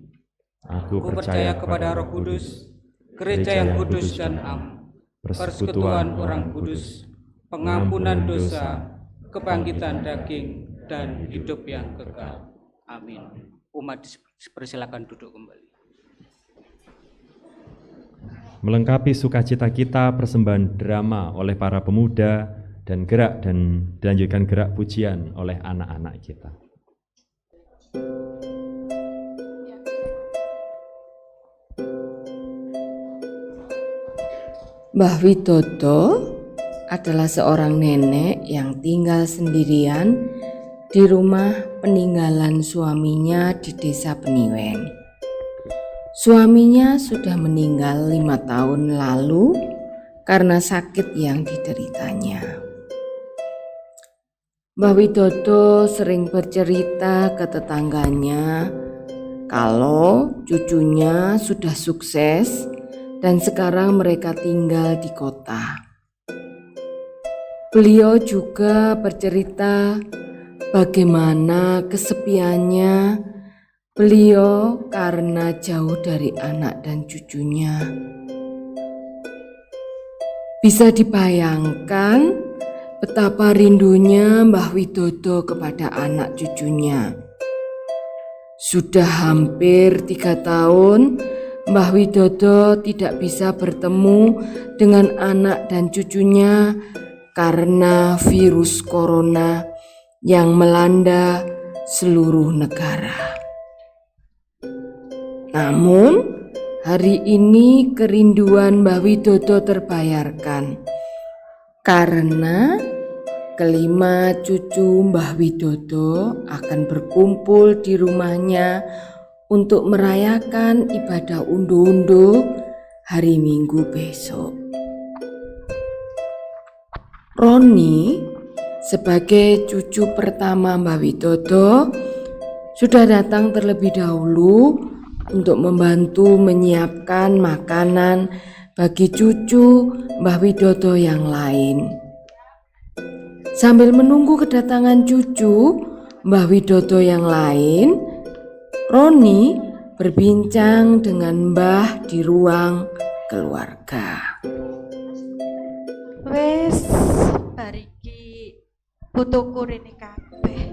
Aku percaya kepada Roh Kudus, gereja yang kudus dan am, persekutuan orang kudus, pengampunan dosa, kebangkitan daging, dan hidup yang kekal. Amin. Umat dipersilakan duduk kembali. Melengkapi sukacita kita, persembahan drama oleh para pemuda dan dilanjutkan gerak pujian oleh anak-anak kita. Mbah Widodo adalah seorang nenek yang tinggal sendirian di rumah peninggalan suaminya di Desa Peniwen. Suaminya sudah meninggal 5 tahun lalu karena sakit yang dideritanya. Mbah Widodo sering bercerita ke tetangganya kalau cucunya sudah sukses dan sekarang mereka tinggal di kota. Beliau juga bercerita bagaimana kesepiannya beliau karena jauh dari anak dan cucunya. Bisa dibayangkan betapa rindunya Mbah Widodo kepada anak cucunya. Sudah hampir 3 tahun Mbah Widodo tidak bisa bertemu dengan anak dan cucunya karena virus corona yang melanda seluruh negara. Namun, hari ini kerinduan Mbah Widodo terbayarkan karena kelima cucu Mbah Widodo akan berkumpul di rumahnya untuk merayakan ibadah unduh-unduh hari Minggu besok. Roni sebagai cucu pertama Mbah Widodo sudah datang terlebih dahulu untuk membantu menyiapkan makanan bagi cucu Mbah Widodo yang lain. Sambil menunggu kedatangan cucu Mbah Widodo yang lain, Roni berbincang dengan Mbah di ruang keluarga. Wes bariki putuku rene kabeh.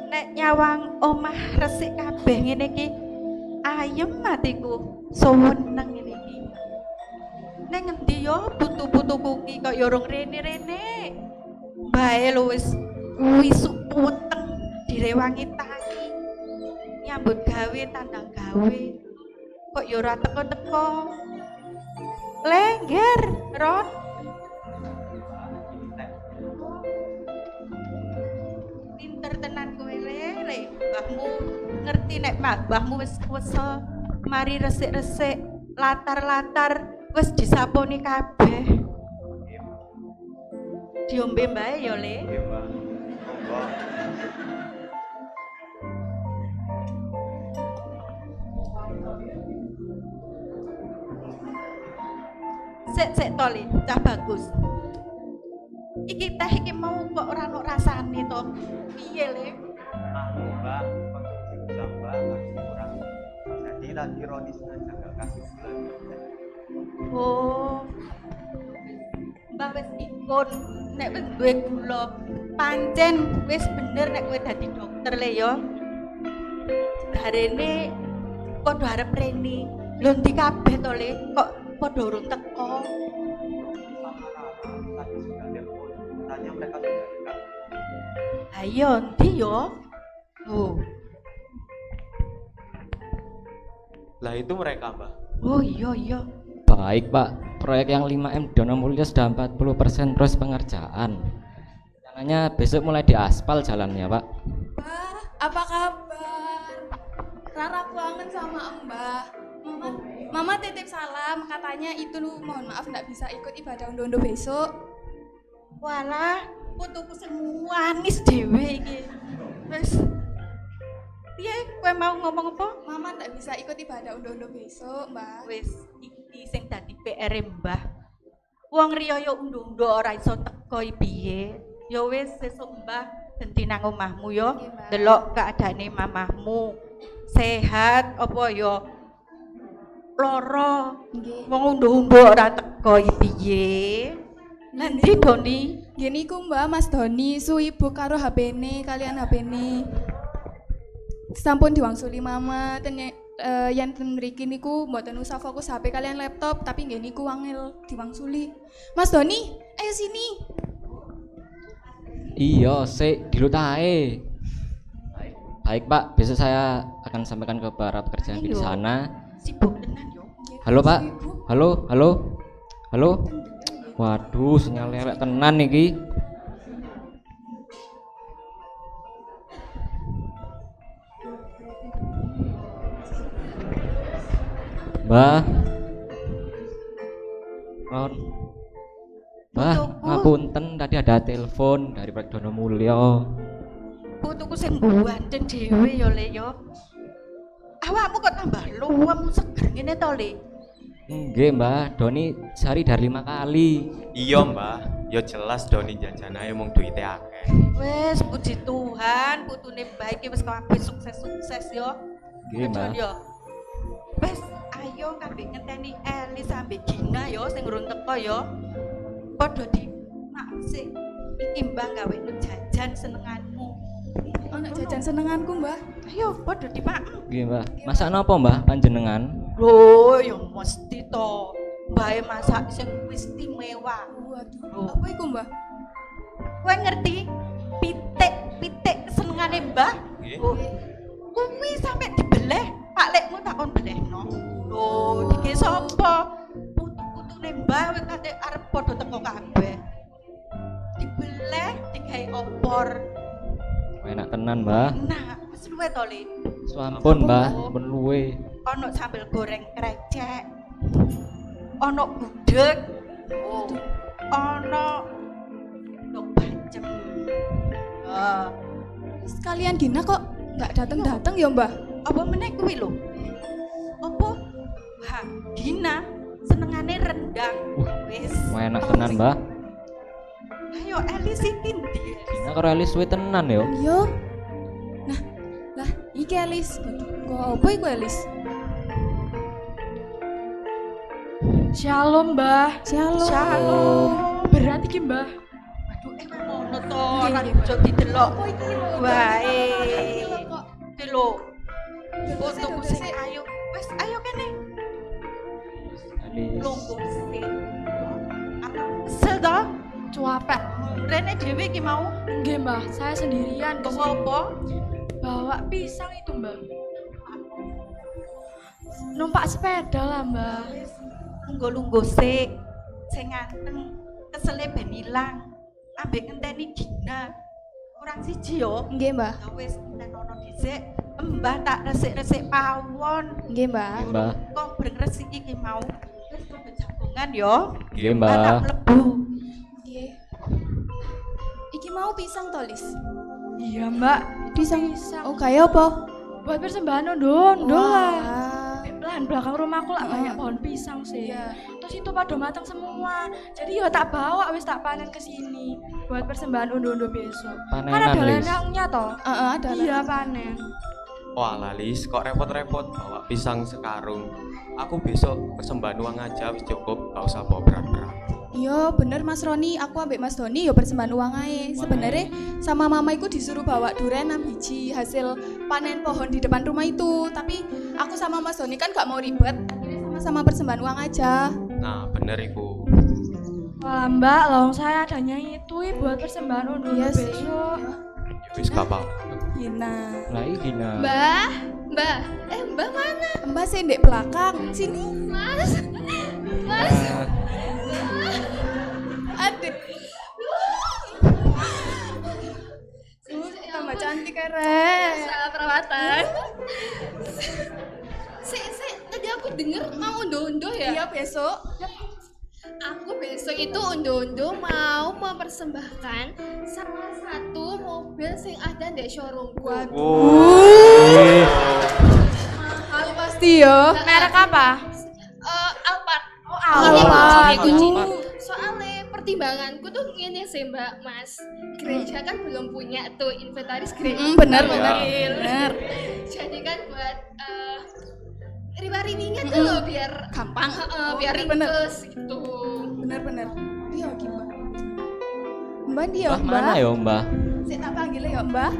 Nek nyawang omah resik kabeh ngene iki ayem atiku seneng ngene iki. Nek ngendi yo putu-putuku iki kok yo urung rene-rene. Bae lho wis isuk weteng direwangi tangi. Nyambut gawe tandang gawe. Kok ya ora teko-teko. Lengger, Ron. Pinter tenan kowe le. Mbahmu ngerti nek mbahmu wis wesel. Mari resik-resik, latar-latar wis disaponi kabeh. Diombe mbae ya, Le. Sik to, Le, cah bagus. Iki teh iki mau kok ora ono rasane to. Piye, Le? Mbak, konsumsi gula Mbak masih kurang. Jadi tadi Roni sengaja kasih gula. Oh. Mbah wis ikut nek wis duwe gula. Pancen wis bener nek kowe dadi dokter le ya. Jarene padha arep rene. Lho ndi kabeh to le kok padha urung teko. Tadi sudah telepon, tanya mereka sudah dekat. Ayo ndi yo? Oh. Lah itu mereka Mbak. Oh iya. Baik Pak, proyek yang 5M Donomulyo sudah 40% proses pengerjaan. Rencananya besok mulai diaspal jalannya Pak. Mbah, apa kabar? Rara kangen sama Mbah. Mama titip salam, katanya itu mohon maaf nggak bisa ikut ibadah undo-undo besok. Walah, putuku sing manis dhewe iki. Wis. Piye kowe mau ngomong apa? Mama nggak bisa ikut ibadah undo-undo besok, Mbah. Wis iki sing dadi PR Mbah. Wong riyaya undo-undo ora iso teko piye? Ya wis sesuk Mbah genti nang omahmu ya. Delok keadaane mamahmu. Sehat apa ya? Loro. Wong undo-undo ora teko piye? Nanti Doni. Gini ku Mbah, Mas Doni su ibu karo HP-ne kalian HP-ne. Sampun diwangsuli mama yen ten mriki niku mboten usah fokus HP kalian laptop tapi nggih niku wangil diwangsuli. Mas Doni, ayo sini. Iya, sik dilut ae. Baik Pak, besok saya akan sampaikan ke para pekerjaan di sana. Sibuk tenan yo. Halo Pak. Halo. Waduh, sinyal lelek tenan iki. Mbah. Ron. Mbah, ngapunten tadi ada telepon dari Proyek Donomulyo. Putuku sing ganteng dhewe ya Le ya. Awakmu kok tambah luwem seger ngene to Le? Nggih Mbah, Doni sehari dari 5 kali. Iya Mbak, ya jelas Doni jajanae mung duite akeh. Wes puji Tuhan, putune Mbah iki wis kabeh sukses-sukses ya. Nggih Mbah. Wes ayo kabeh ngenteni Eli sampe Gina ya sing urung teko ya. Padha di maksih iki Mbah gawe jajan senenganmu. Ana jajan senenganku Mbah. Ayo padha dipak. Nggih Mbah. Masak napa Mbah panjenengan? Lho ya mesti to. Mbahe masak sing istimewa. Waduh. Apa iku Mbah? Kowe ngerti pitik senengane Mbah? Oh. Kuwi sampe dibeleh, Pak Lekmu takon belehno. Lho, iki sapa? Putu-putune Mbah wis kate arep padha teko kabeh. Dibeleh, digawe opor. Enak tenan Mbah. Nah, wis luwe to, Le. Sampun Mbah, pun luwe. Ono sambel goreng krecek. Ono gudeg. Oh. Ono ndok bacem. Sekalian Gina kok nggak dateng ya Mbah? Apa meneh kuwi lho? Apa? Wah, Gina senengane rendang. Wis. Enak tenan Mbah. Ayo Elis iki ndi? Gina karo Elis suwe tenan yo. Yo. Nah, lah iki Elis. Kok apa iku Elis? Shalom, Mbah. Shalom. Berat iki, Mbah. Aduh, ngono to, ora ojo didelok. Wae. Iki lho. Fotoku sing ayo. Wis ayo kene. Elis. Lungguh sih. Apa kesel to? Cuapek. Rene dhewe iki mau? Nggih, Mbah. Saya sendirian. Bawa apa? Bawa pisang itu, Mbah. Numpak sepeda lah, Mbah. Lungguh-lungguh sik. Sing nganteng kesele ben ilang. Ambek ngenteni Gina. Kurang siji yo. Nggih, Mbah. Ya wis tenono dhisik. Mbah tak resik-resik pawon. Nggih, Mbah. Mbah. Kok breng-resik iki mau. Wis padha jagongan yo. Nggih, Tak Mbah. mlebu. Nggih. Iki mau pisang tolis. Iya, Mbak. Pisang. Oh, kayak apa? Buat persembahan ondo-ondo lah. Pelan belakang rumahku lah banyak pohon pisang sih. Terus itu pada matang semua. Jadi ya tak bawa wis tak panen ke sini buat persembahan undo-undo besok. Panenan, Kan ada Lis. lenangnya toh? Ada. Iya, panen. Wah Lalis, kok repot-repot bawa pisang sekarung. Aku besok persembahan uang aja wis cukup, gak usah bawa berat-berat. Iya bener Mas Roni, aku ambek Mas Doni ya persembahan uang ae. Sebenarnya sama mama iku disuruh bawa durian 6 biji hasil panen pohon di depan rumah itu. Tapi aku sama Mas Doni kan gak mau ribet, akhirnya sama-sama persembahan uang aja. Nah bener ibu. Wah Mbak, lawang saya adanya itu buat persembahan undur besok. Wis gak apa. Gina. Lah iki Gina. Mbak, Mbak mana? Mbak sih di belakang. Sini. Mas. Aduh. Tambah cantik keren. Salah perawatan. Tadi aku denger mau undo-undo ya? Iya besok. Aku besok itu undo-undo mau mempersembahkan salah satu mobil yang ada di showroomku. Mahal pasti yo. Merek apa? Alphard. Oh, Alphard. Soalnya pertimbanganku tuh ngene sih Mbak Mas. Gereja kan belum punya tuh inventaris gereja. Bener. Jadi kan buat riba-ribinya tuh loh biar gampang, biar ringkes gitu. Bener. Iya gimana? Mbak dia Mbah mana ya Mbah? Saya tak panggil ya Mbak.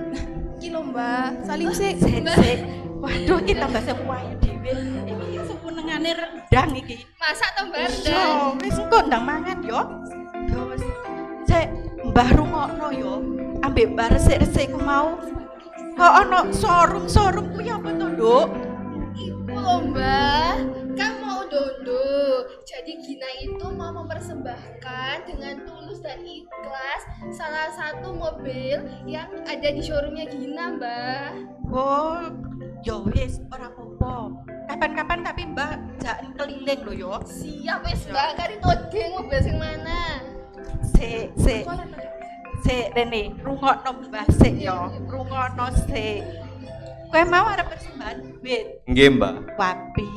Nah, iki lho Mbak. Salim sih. Sik. Waduh, kita tambah semuanya dhewe. Iki sepunengane rendang iki. Masak to Mbak rendang? Yo, wis engko ndang mangan yo. Yo wis. Sik, Mbah rungokno yo. Ambek Mbah resik-resik ku mau. Kok ono showroom ku ya apa to, Nduk? Ibu loh Mbak, kan mau undo-undo. Jadi Gina itu mau mempersembahkan dengan tulus dan ikhlas salah satu mobil yang ada di showroomnya Gina Mbak. Oh, yo wis ora apa-apa. Kapan-kapan tapi Mbah jak keliling lho yo. Siap wis Mbak, kari todeng mobil sing mana? Sik, Rene, rungokno Mbah sik yo. Rungokno sik. Kowe mau arep persembahan duit? Nggih Mbak. Wapi.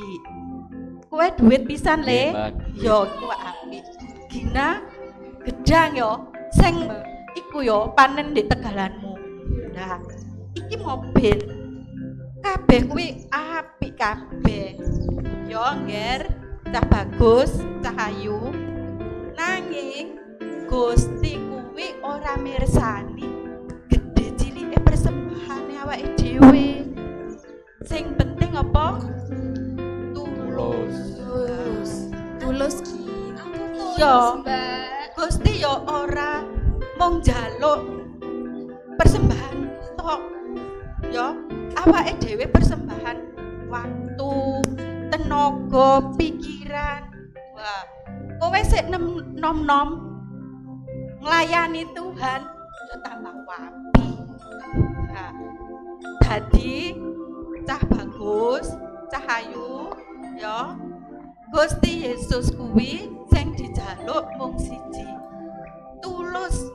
Kowe duit pisan le? Nggih, Mbak. Yo, kowe apik. Gina gedang yo. Sing iku yo panen di tegalanmu. Nah, iki mobil. Kabeh kuwi apik kabeh. Yo, ngger, cah bagus, cah ayu. Nanging Gusti kuwi ora mirsani gede cilike persembahane awake dhewe. Sing penting apa? Tulus yo Mbak. Gusti yo ora mung njaluk persembahan tok yo, awake dhewe persembahan waktu, tenaga, pikiran. Wah, kowe sik nom-nom nglayani Tuhan yo tambah wapi. Nah, dadi cah bagus, cah ayu ya. Gusti Yesus kuwi sing dijaluk mung siji. Tulus.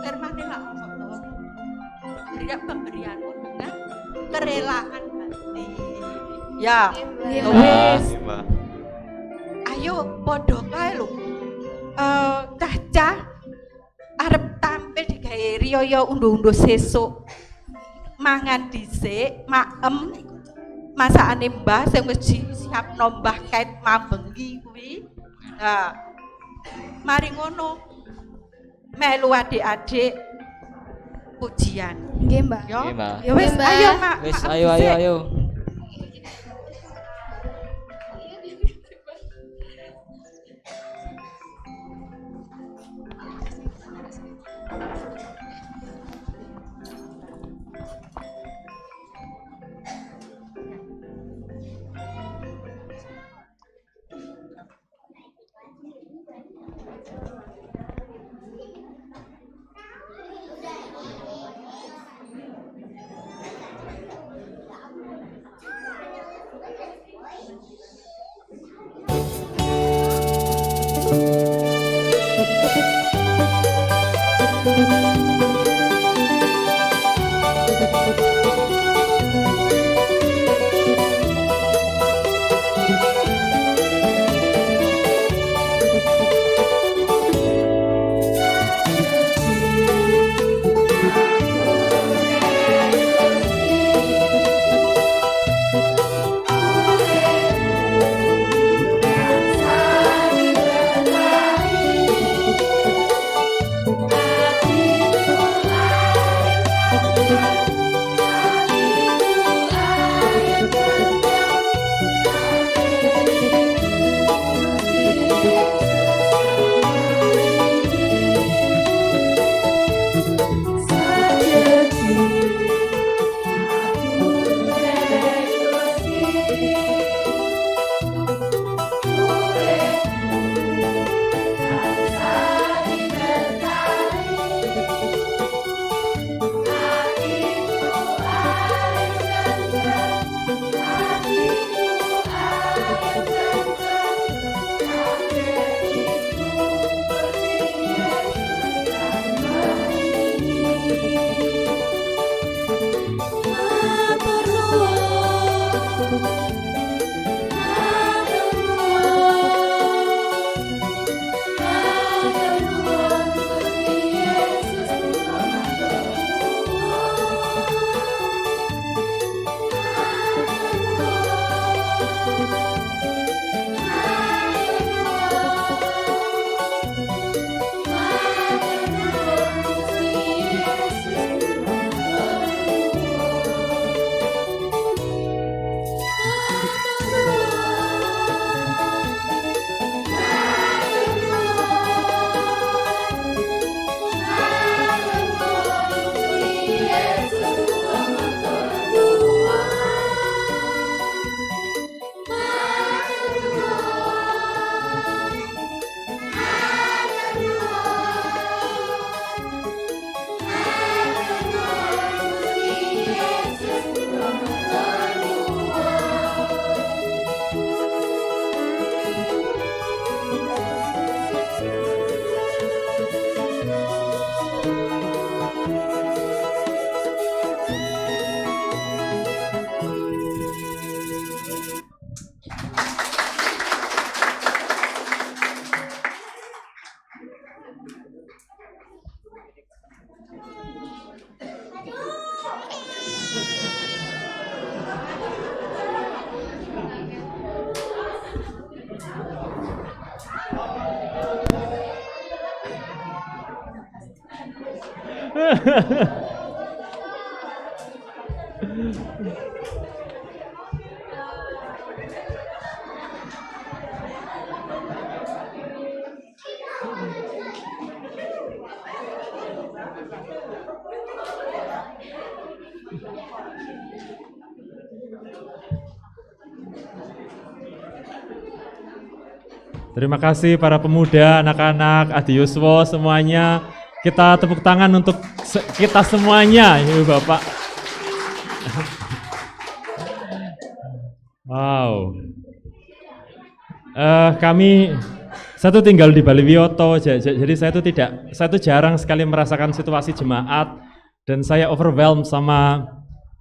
Firmane lak ono to. Beriak pemberianmu dengan kerelaan hati. Ya, wis. Ayo padha kae lho. Cah-cah arep tampil digawe riyaya undo-undo sesuk. Mangan dhisik, maem. Masakane Mbah sing wis disiapno Mbah Kait mambengi kuwi. Nah, mari ngono. Melu adik-adik pujian. Nggih, Mbak. Yo. Nggih, Mbak. Ya wis, ayo, Mak. Wis ayo. Terima kasih para pemuda, anak-anak, Adi Yuswo semuanya. Kita tepuk tangan untuk kita semuanya, Ibu Bapak. Wow. Saya tuh tinggal di Bali Wiyoto, jadi saya tuh jarang sekali merasakan situasi jemaat, dan saya overwhelmed sama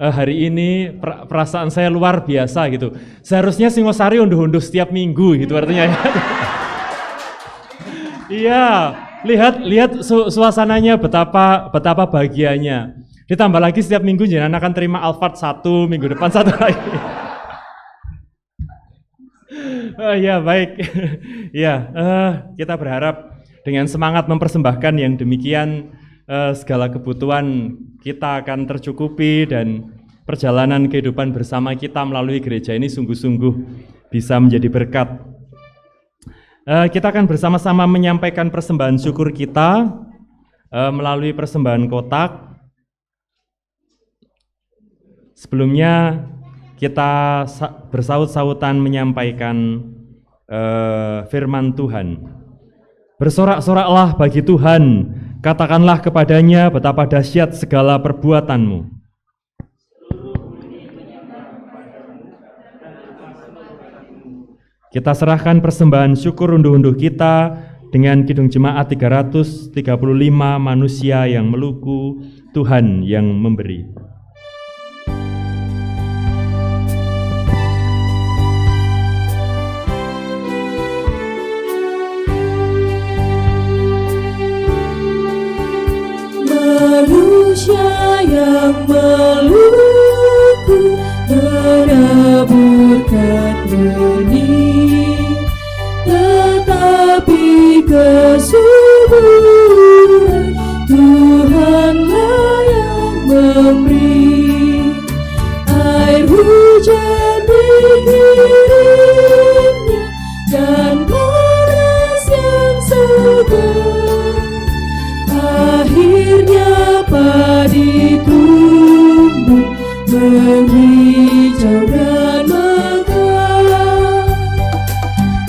hari ini. Perasaan saya luar biasa gitu. Seharusnya Singosari unduh-unduh setiap minggu gitu artinya. Iya, lihat suasananya betapa bahagianya. Ditambah lagi setiap minggu jenengan akan terima Alphard 1, minggu depan 1 lagi. Ya baik, ya kita berharap dengan semangat mempersembahkan yang demikian segala kebutuhan kita akan tercukupi dan perjalanan kehidupan bersama kita melalui gereja ini sungguh-sungguh bisa menjadi berkat. Kita akan bersama-sama menyampaikan persembahan syukur kita melalui persembahan kotak. Sebelumnya kita bersaut-sautan menyampaikan firman Tuhan. Bersorak-soraklah bagi Tuhan, katakanlah kepadanya betapa dahsyat segala perbuatanmu. Kita serahkan persembahan syukur unduh-unduh kita dengan Kidung Jemaat 335, manusia yang meluku, Tuhan yang memberi. Manusia yang meluku menaburkan benih, tetapi kesuburan Tuhanlah yang memberi. Air hujan dinginnya dan panas yang segar, akhirnya padi tumbuh menghijau dan mekar.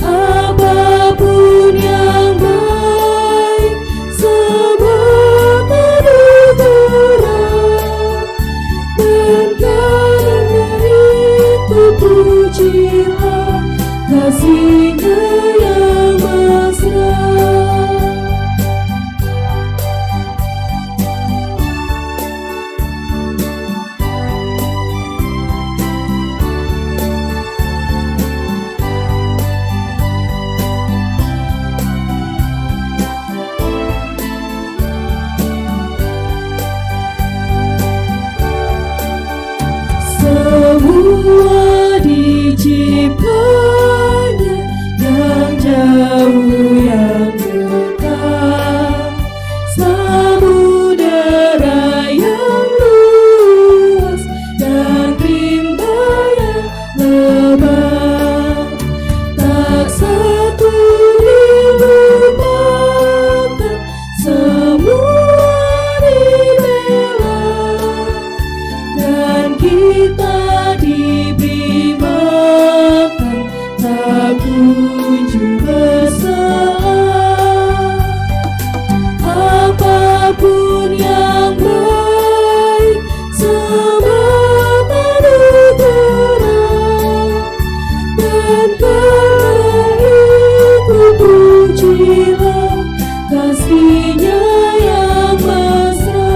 Apapun yang baik semua tergerak, dan karena itu pujilah kasih-Nya yang mesra. Semua diciptanya, yang jauh yang dekat, samudera yang luas dan rimba yang lebar, tak satu dilupakan, semua dibela, dan kita diberi makan tak kunjung besar. Apapun yang baik semua tergerak, dan karena itu pujilah kasih-Nya yang mesra.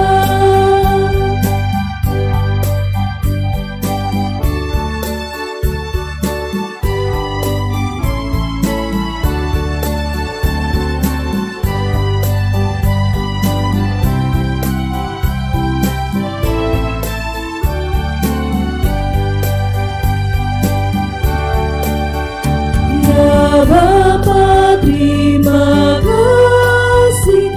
Ya Bapa, terima kasih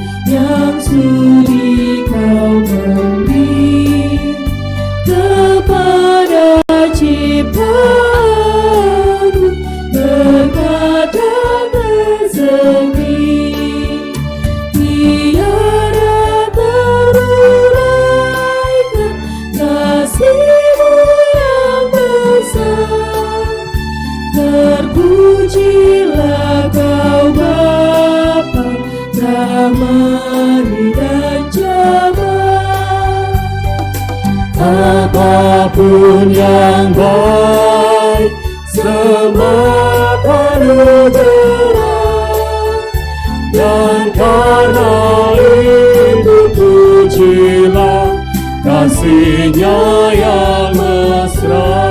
negeri, tiada teruraikan kasih-Mu yang besar. Terpujilah Kau Bapa, Brahmani dan Jabar. Apapun yang baik, semua anugerah, dan karena itu pujilah kasih-Nya yang mesra.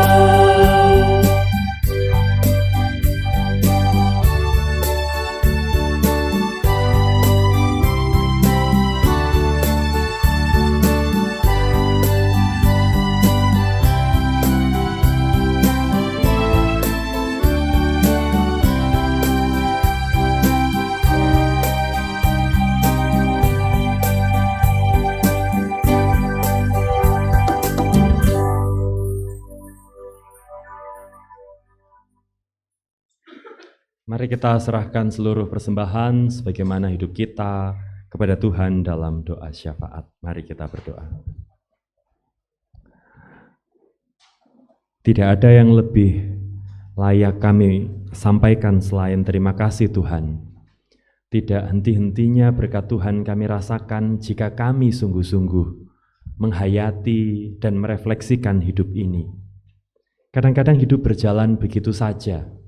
Mari kita serahkan seluruh persembahan sebagaimana hidup kita kepada Tuhan dalam doa syafaat. Mari kita berdoa. Tidak ada yang lebih layak kami sampaikan selain terima kasih Tuhan. Tidak henti-hentinya berkat Tuhan kami rasakan jika kami sungguh-sungguh menghayati dan merefleksikan hidup ini. Kadang-kadang hidup berjalan begitu saja,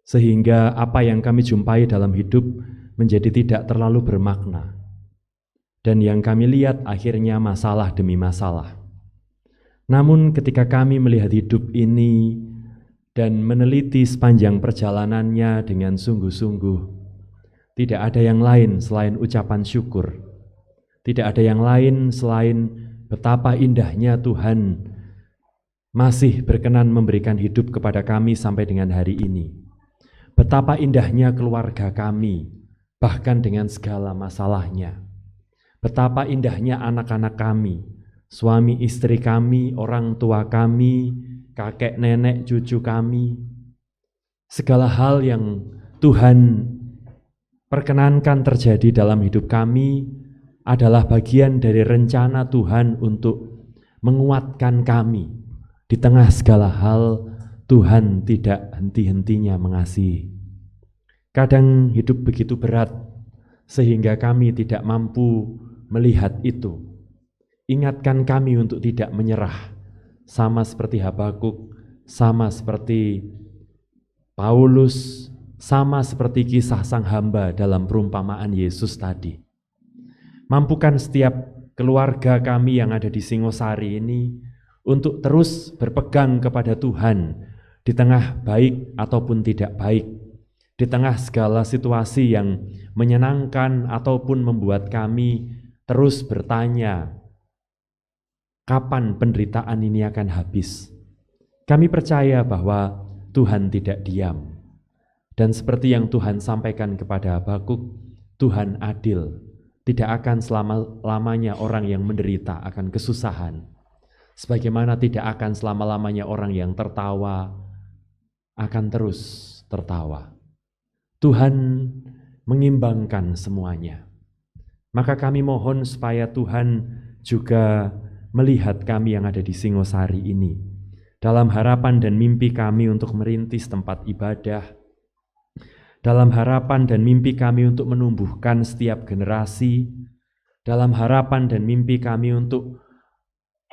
sehingga apa yang kami jumpai dalam hidup menjadi tidak terlalu bermakna. Dan yang kami lihat akhirnya masalah demi masalah. Namun ketika kami melihat hidup ini dan meneliti sepanjang perjalanannya dengan sungguh-sungguh, tidak ada yang lain selain ucapan syukur. Tidak ada yang lain selain betapa indahnya Tuhan masih berkenan memberikan hidup kepada kami sampai dengan hari ini. Betapa indahnya keluarga kami, bahkan dengan segala masalahnya. Betapa indahnya anak-anak kami, suami istri kami, orang tua kami, kakek nenek cucu kami. Segala hal yang Tuhan perkenankan terjadi dalam hidup kami adalah bagian dari rencana Tuhan untuk menguatkan kami. Di tengah segala hal, Tuhan tidak henti-hentinya mengasihi. Kadang hidup begitu berat sehingga kami tidak mampu melihat itu. Ingatkan kami untuk tidak menyerah, sama seperti Habakuk, sama seperti Paulus, sama seperti kisah sang hamba dalam perumpamaan Yesus tadi. Mampukan setiap keluarga kami yang ada di Singosari ini untuk terus berpegang kepada Tuhan di tengah baik ataupun tidak baik, di tengah segala situasi yang menyenangkan ataupun membuat kami terus bertanya, kapan penderitaan ini akan habis? Kami percaya bahwa Tuhan tidak diam. Dan seperti yang Tuhan sampaikan kepada Habakuk, Tuhan adil. Tidak akan selama-lamanya orang yang menderita akan kesusahan. Sebagaimana tidak akan selama-lamanya orang yang tertawa akan terus tertawa. Tuhan mengimbangkan semuanya. Maka kami mohon supaya Tuhan juga melihat kami yang ada di Singosari ini dalam harapan dan mimpi kami untuk merintis tempat ibadah, dalam harapan dan mimpi kami untuk menumbuhkan setiap generasi, dalam harapan dan mimpi kami untuk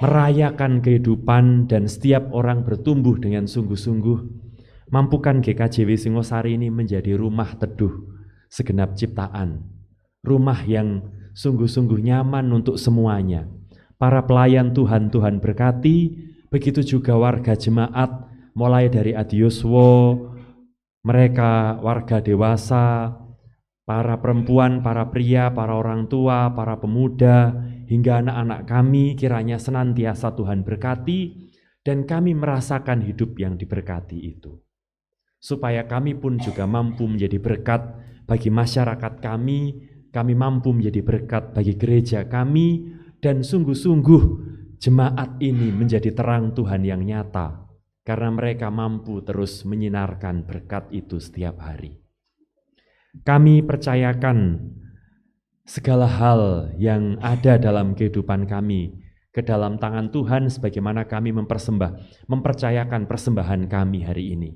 merayakan kehidupan dan setiap orang bertumbuh dengan sungguh-sungguh. Mampukan GKJW Singosari ini menjadi rumah teduh segenap ciptaan, rumah yang sungguh-sungguh nyaman untuk semuanya. Para pelayan Tuhan berkati, begitu juga warga jemaat, mulai dari Adioswo, mereka warga dewasa, para perempuan, para pria, para orang tua, para pemuda, hingga anak-anak kami, kiranya senantiasa Tuhan berkati, dan kami merasakan hidup yang diberkati itu. Supaya kami pun juga mampu menjadi berkat bagi masyarakat kami mampu menjadi berkat bagi gereja kami, dan sungguh-sungguh jemaat ini menjadi terang Tuhan yang nyata, karena mereka mampu terus menyinarkan berkat itu setiap hari. Kami percayakan segala hal yang ada dalam kehidupan kami ke dalam tangan Tuhan, sebagaimana kami mempercayakan persembahan kami hari ini.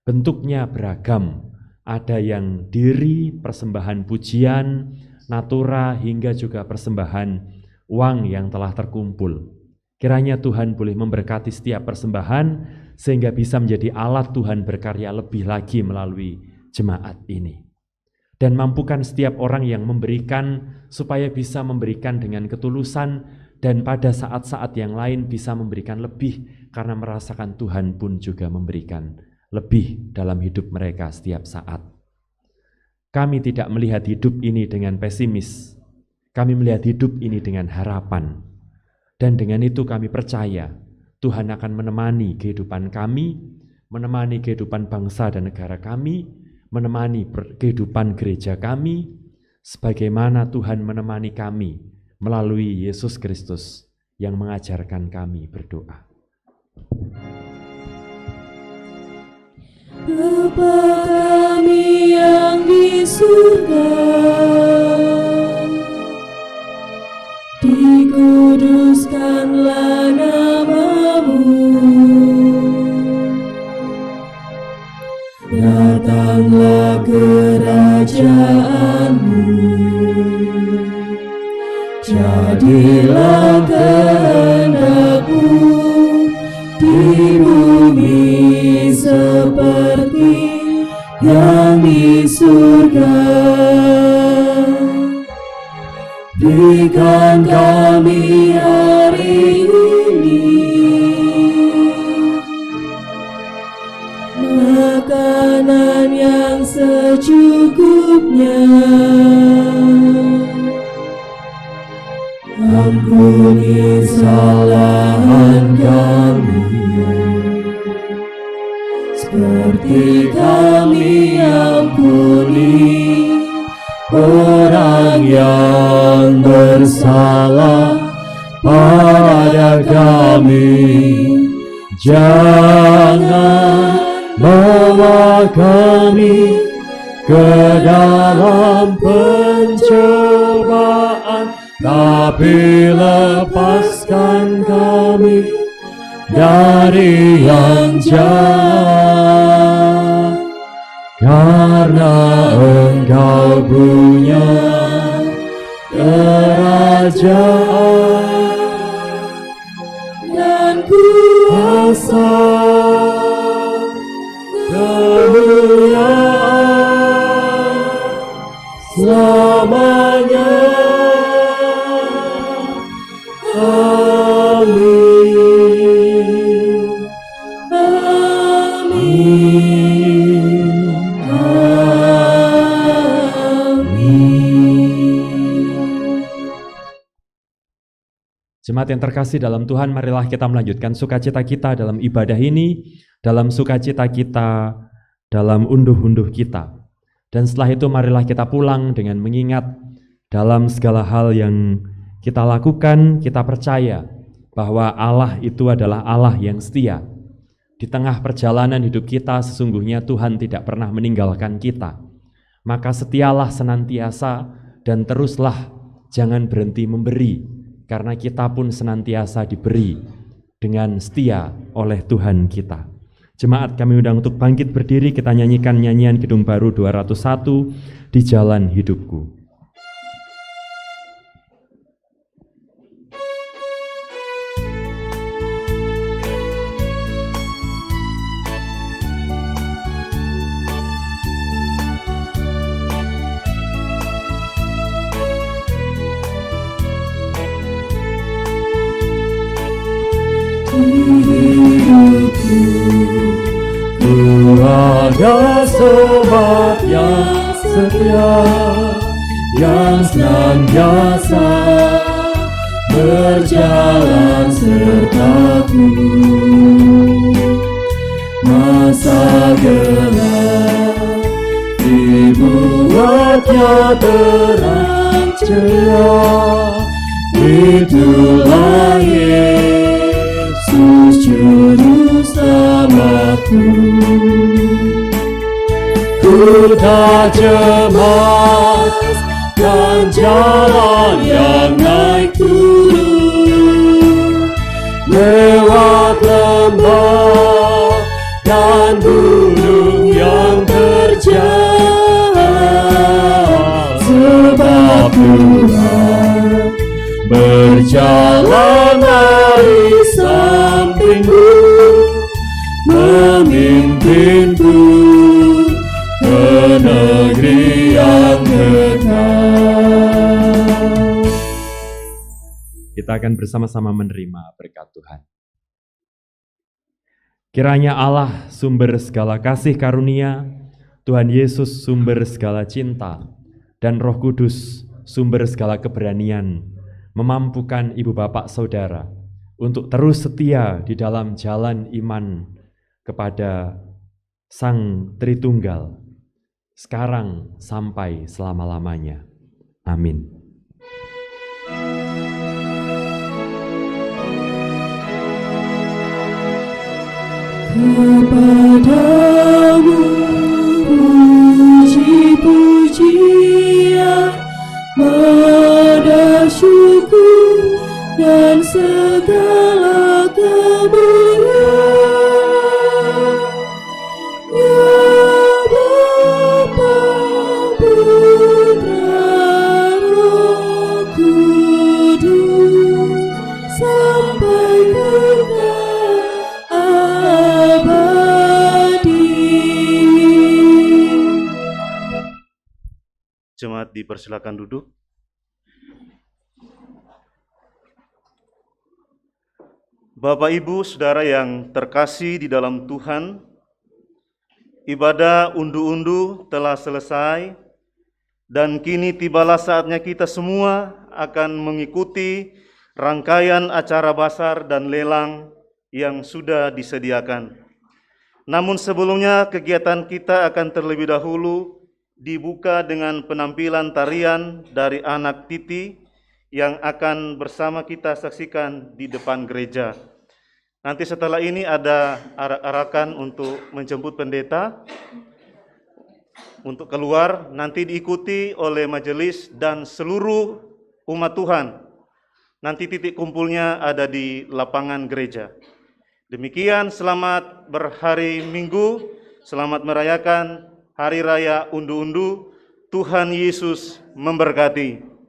Bentuknya beragam, ada yang diri, persembahan pujian, natura, hingga juga persembahan uang yang telah terkumpul. Kiranya Tuhan boleh memberkati setiap persembahan sehingga bisa menjadi alat Tuhan berkarya lebih lagi melalui jemaat ini. Dan mampukan setiap orang yang memberikan supaya bisa memberikan dengan ketulusan, dan pada saat-saat yang lain bisa memberikan lebih karena merasakan Tuhan pun juga memberikan lebih dalam hidup mereka setiap saat. Kami tidak melihat hidup ini dengan pesimis, kami melihat hidup ini dengan harapan. Dan dengan itu kami percaya Tuhan akan menemani kehidupan kami, menemani kehidupan bangsa dan negara kami, menemani kehidupan gereja kami, sebagaimana Tuhan menemani kami melalui Yesus Kristus yang mengajarkan kami berdoa. Bapa kami yang di surga, dikuduskanlah nama-Mu, datanglah kerajaan-Mu, jadilah kehendak-Mu di bumi seperti yang di surga. Berikan kami hari ini makanan yang secukupnya. Ampuni kesalahan kami, seperti kami ampuni orang yang bersalah pada kami. Jangan bawa kami ke dalam pencobaan, tapi lepaskan kami dari yang jahat, karena Engkau punya kerajaan dan kuasa, kemuliaan selamanya. Amin. Amin. Jemaat yang terkasih dalam Tuhan, marilah kita melanjutkan sukacita kita dalam ibadah ini, dalam sukacita kita, dalam unduh-unduh kita. Dan setelah itu marilah kita pulang dengan mengingat dalam segala hal yang kita lakukan, kita percaya bahwa Allah itu adalah Allah yang setia. Di tengah perjalanan hidup kita, sesungguhnya Tuhan tidak pernah meninggalkan kita. Maka setialah senantiasa dan teruslah, jangan berhenti memberi, karena kita pun senantiasa diberi dengan setia oleh Tuhan kita. Jemaat, kami undang untuk bangkit berdiri, kita nyanyikan nyanyian Kidung Baru 201, Di Jalan Hidupku. Ku ada sobat yang setia, yang senantiasa berjalan sertaku. Masa gelap dibuatnya terang ceria, itulah Yesus juru selamatku. Sudah jemas dan jalan yang naik turun, lewat lembah dan gunung yang terjal, sebab Tuhan berjalan dari sampingku, memimpinku ke negeri yang kekal. Kita akan bersama-sama menerima berkat Tuhan. Kiranya Allah sumber segala kasih karunia, Tuhan Yesus sumber segala cinta, dan Roh Kudus sumber segala keberanian, memampukan ibu bapak saudara untuk terus setia di dalam jalan iman kepada Sang Tritunggal, sekarang sampai selama-lamanya. Amin. Kepadamu puji-pujian, pada syukur dan segala kemuliaan, ya Bapa, Putra, Roh Kudus, sampai kekal abadi. Jemaat dipersilakan duduk. Bapak, Ibu, Saudara yang terkasih di dalam Tuhan, ibadah undu-undu telah selesai dan kini tibalah saatnya kita semua akan mengikuti rangkaian acara basar dan lelang yang sudah disediakan. Namun sebelumnya kegiatan kita akan terlebih dahulu dibuka dengan penampilan tarian dari anak Titi yang akan bersama kita saksikan di depan gereja. Nanti setelah ini ada arak-arakan untuk menjemput pendeta untuk keluar, nanti diikuti oleh majelis dan seluruh umat Tuhan. Nanti titik kumpulnya ada di lapangan gereja. Demikian, selamat berhari Minggu, selamat merayakan Hari Raya Undu-Undu. Tuhan Yesus memberkati.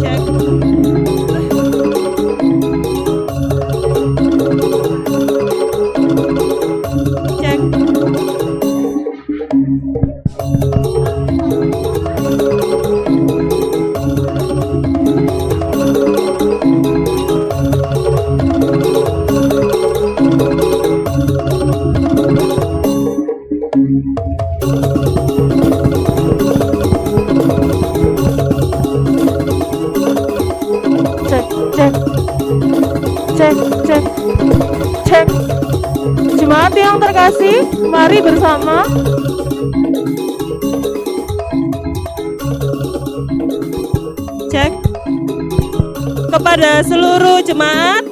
Cek. cek. Jemaat yang terkasih, mari bersama cek. Kepada seluruh jemaat,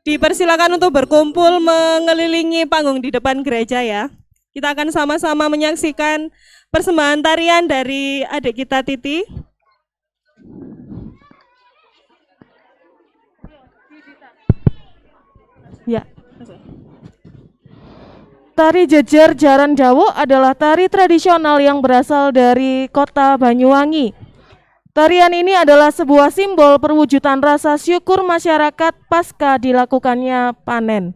dipersilakan untuk berkumpul mengelilingi panggung di depan gereja ya. Kita akan sama-sama menyaksikan persembahan tarian dari adik kita Titi. ya. Tari jejer Jaran Dawu adalah tari tradisional yang berasal dari kota Banyuwangi. Tarian ini adalah sebuah simbol perwujudan rasa syukur masyarakat pasca dilakukannya panen.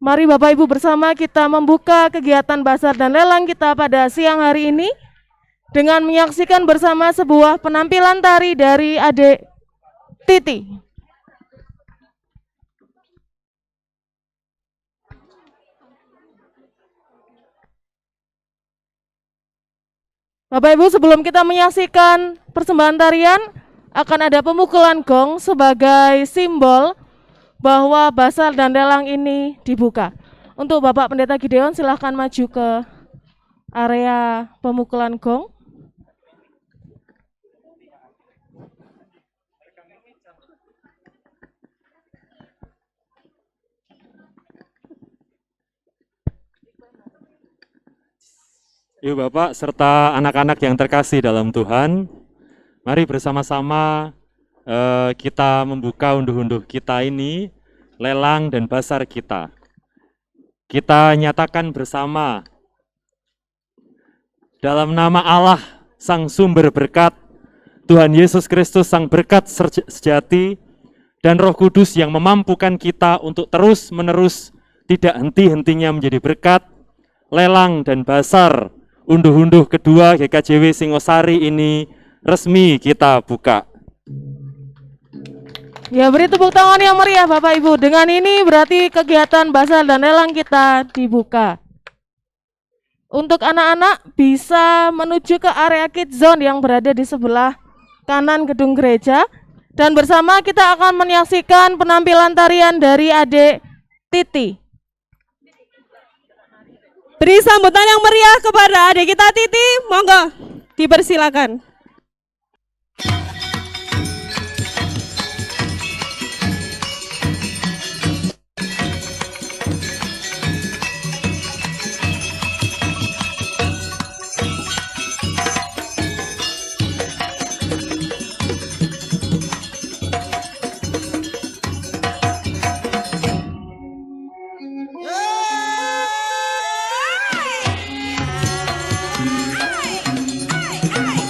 Mari Bapak Ibu bersama kita membuka kegiatan bazar dan lelang kita pada siang hari ini dengan menyaksikan bersama sebuah penampilan tari dari adik Titi. Bapak Ibu, sebelum kita menyaksikan persembahan tarian, akan ada pemukulan gong sebagai simbol bahwa bazar dan lelang ini dibuka. Untuk Bapak Pendeta Gideon, silahkan maju ke area pemukulan gong. Yuk Bapak serta anak-anak yang terkasih dalam Tuhan, mari bersama-sama kita membuka unduh-unduh kita ini, lelang dan bazar kita. Kita nyatakan bersama, dalam nama Allah, Sang Sumber Berkat, Tuhan Yesus Kristus Sang Berkat Sejati, dan Roh Kudus yang memampukan kita untuk terus-menerus tidak henti-hentinya menjadi berkat, lelang dan bazar unduh-unduh kedua GKJW Singosari ini resmi kita buka. Ya, beri tepuk tangan yang meriah Bapak Ibu. Dengan ini berarti kegiatan bazar dan lelang kita dibuka. Untuk anak-anak bisa menuju ke area kids zone yang berada di sebelah kanan gedung gereja. Dan bersama kita akan menyaksikan penampilan tarian dari adik Titi. Beri sambutan yang meriah kepada adik kita Titi, monggo dipersilakan.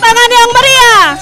Tangan yang meriah.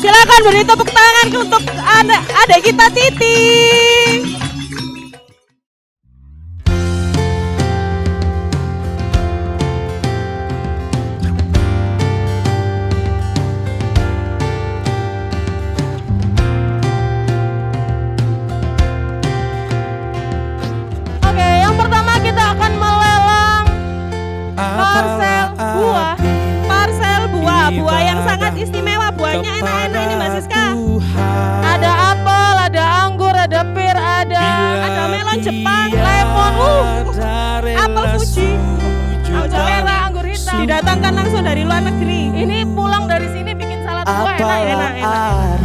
Silakan beri tepuk tangan untuk adik kita Titi. Oke, yang pertama kita banyak enak-enak ini Mbak Siska. Ada apel, ada anggur, ada pir, ada melon Jepang, lemon, apel Fuji, merah, anggur hitam. Didatangkan langsung dari luar negeri. Ini pulang dari sini bikin salad buah, enak.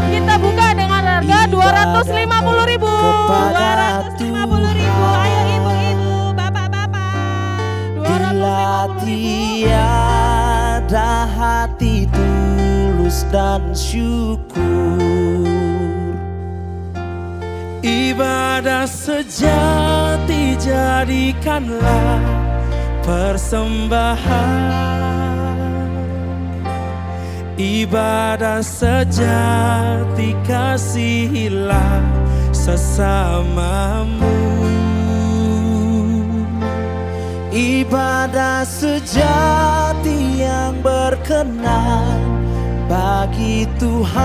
Kita buka dengan harga 250.000. 250.000. Ayo ibu-ibu, bapak-bapak. Bila tiada hati tulus dan syukur, ibadah sejati jadikanlah persembahan. Ibadah sejati kasihilah sesamamu. Ibadah sejati yang berkenan bagi Tuhan,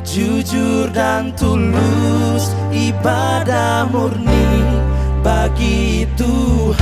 jujur dan tulus, ibadah murni bagi Tuhan.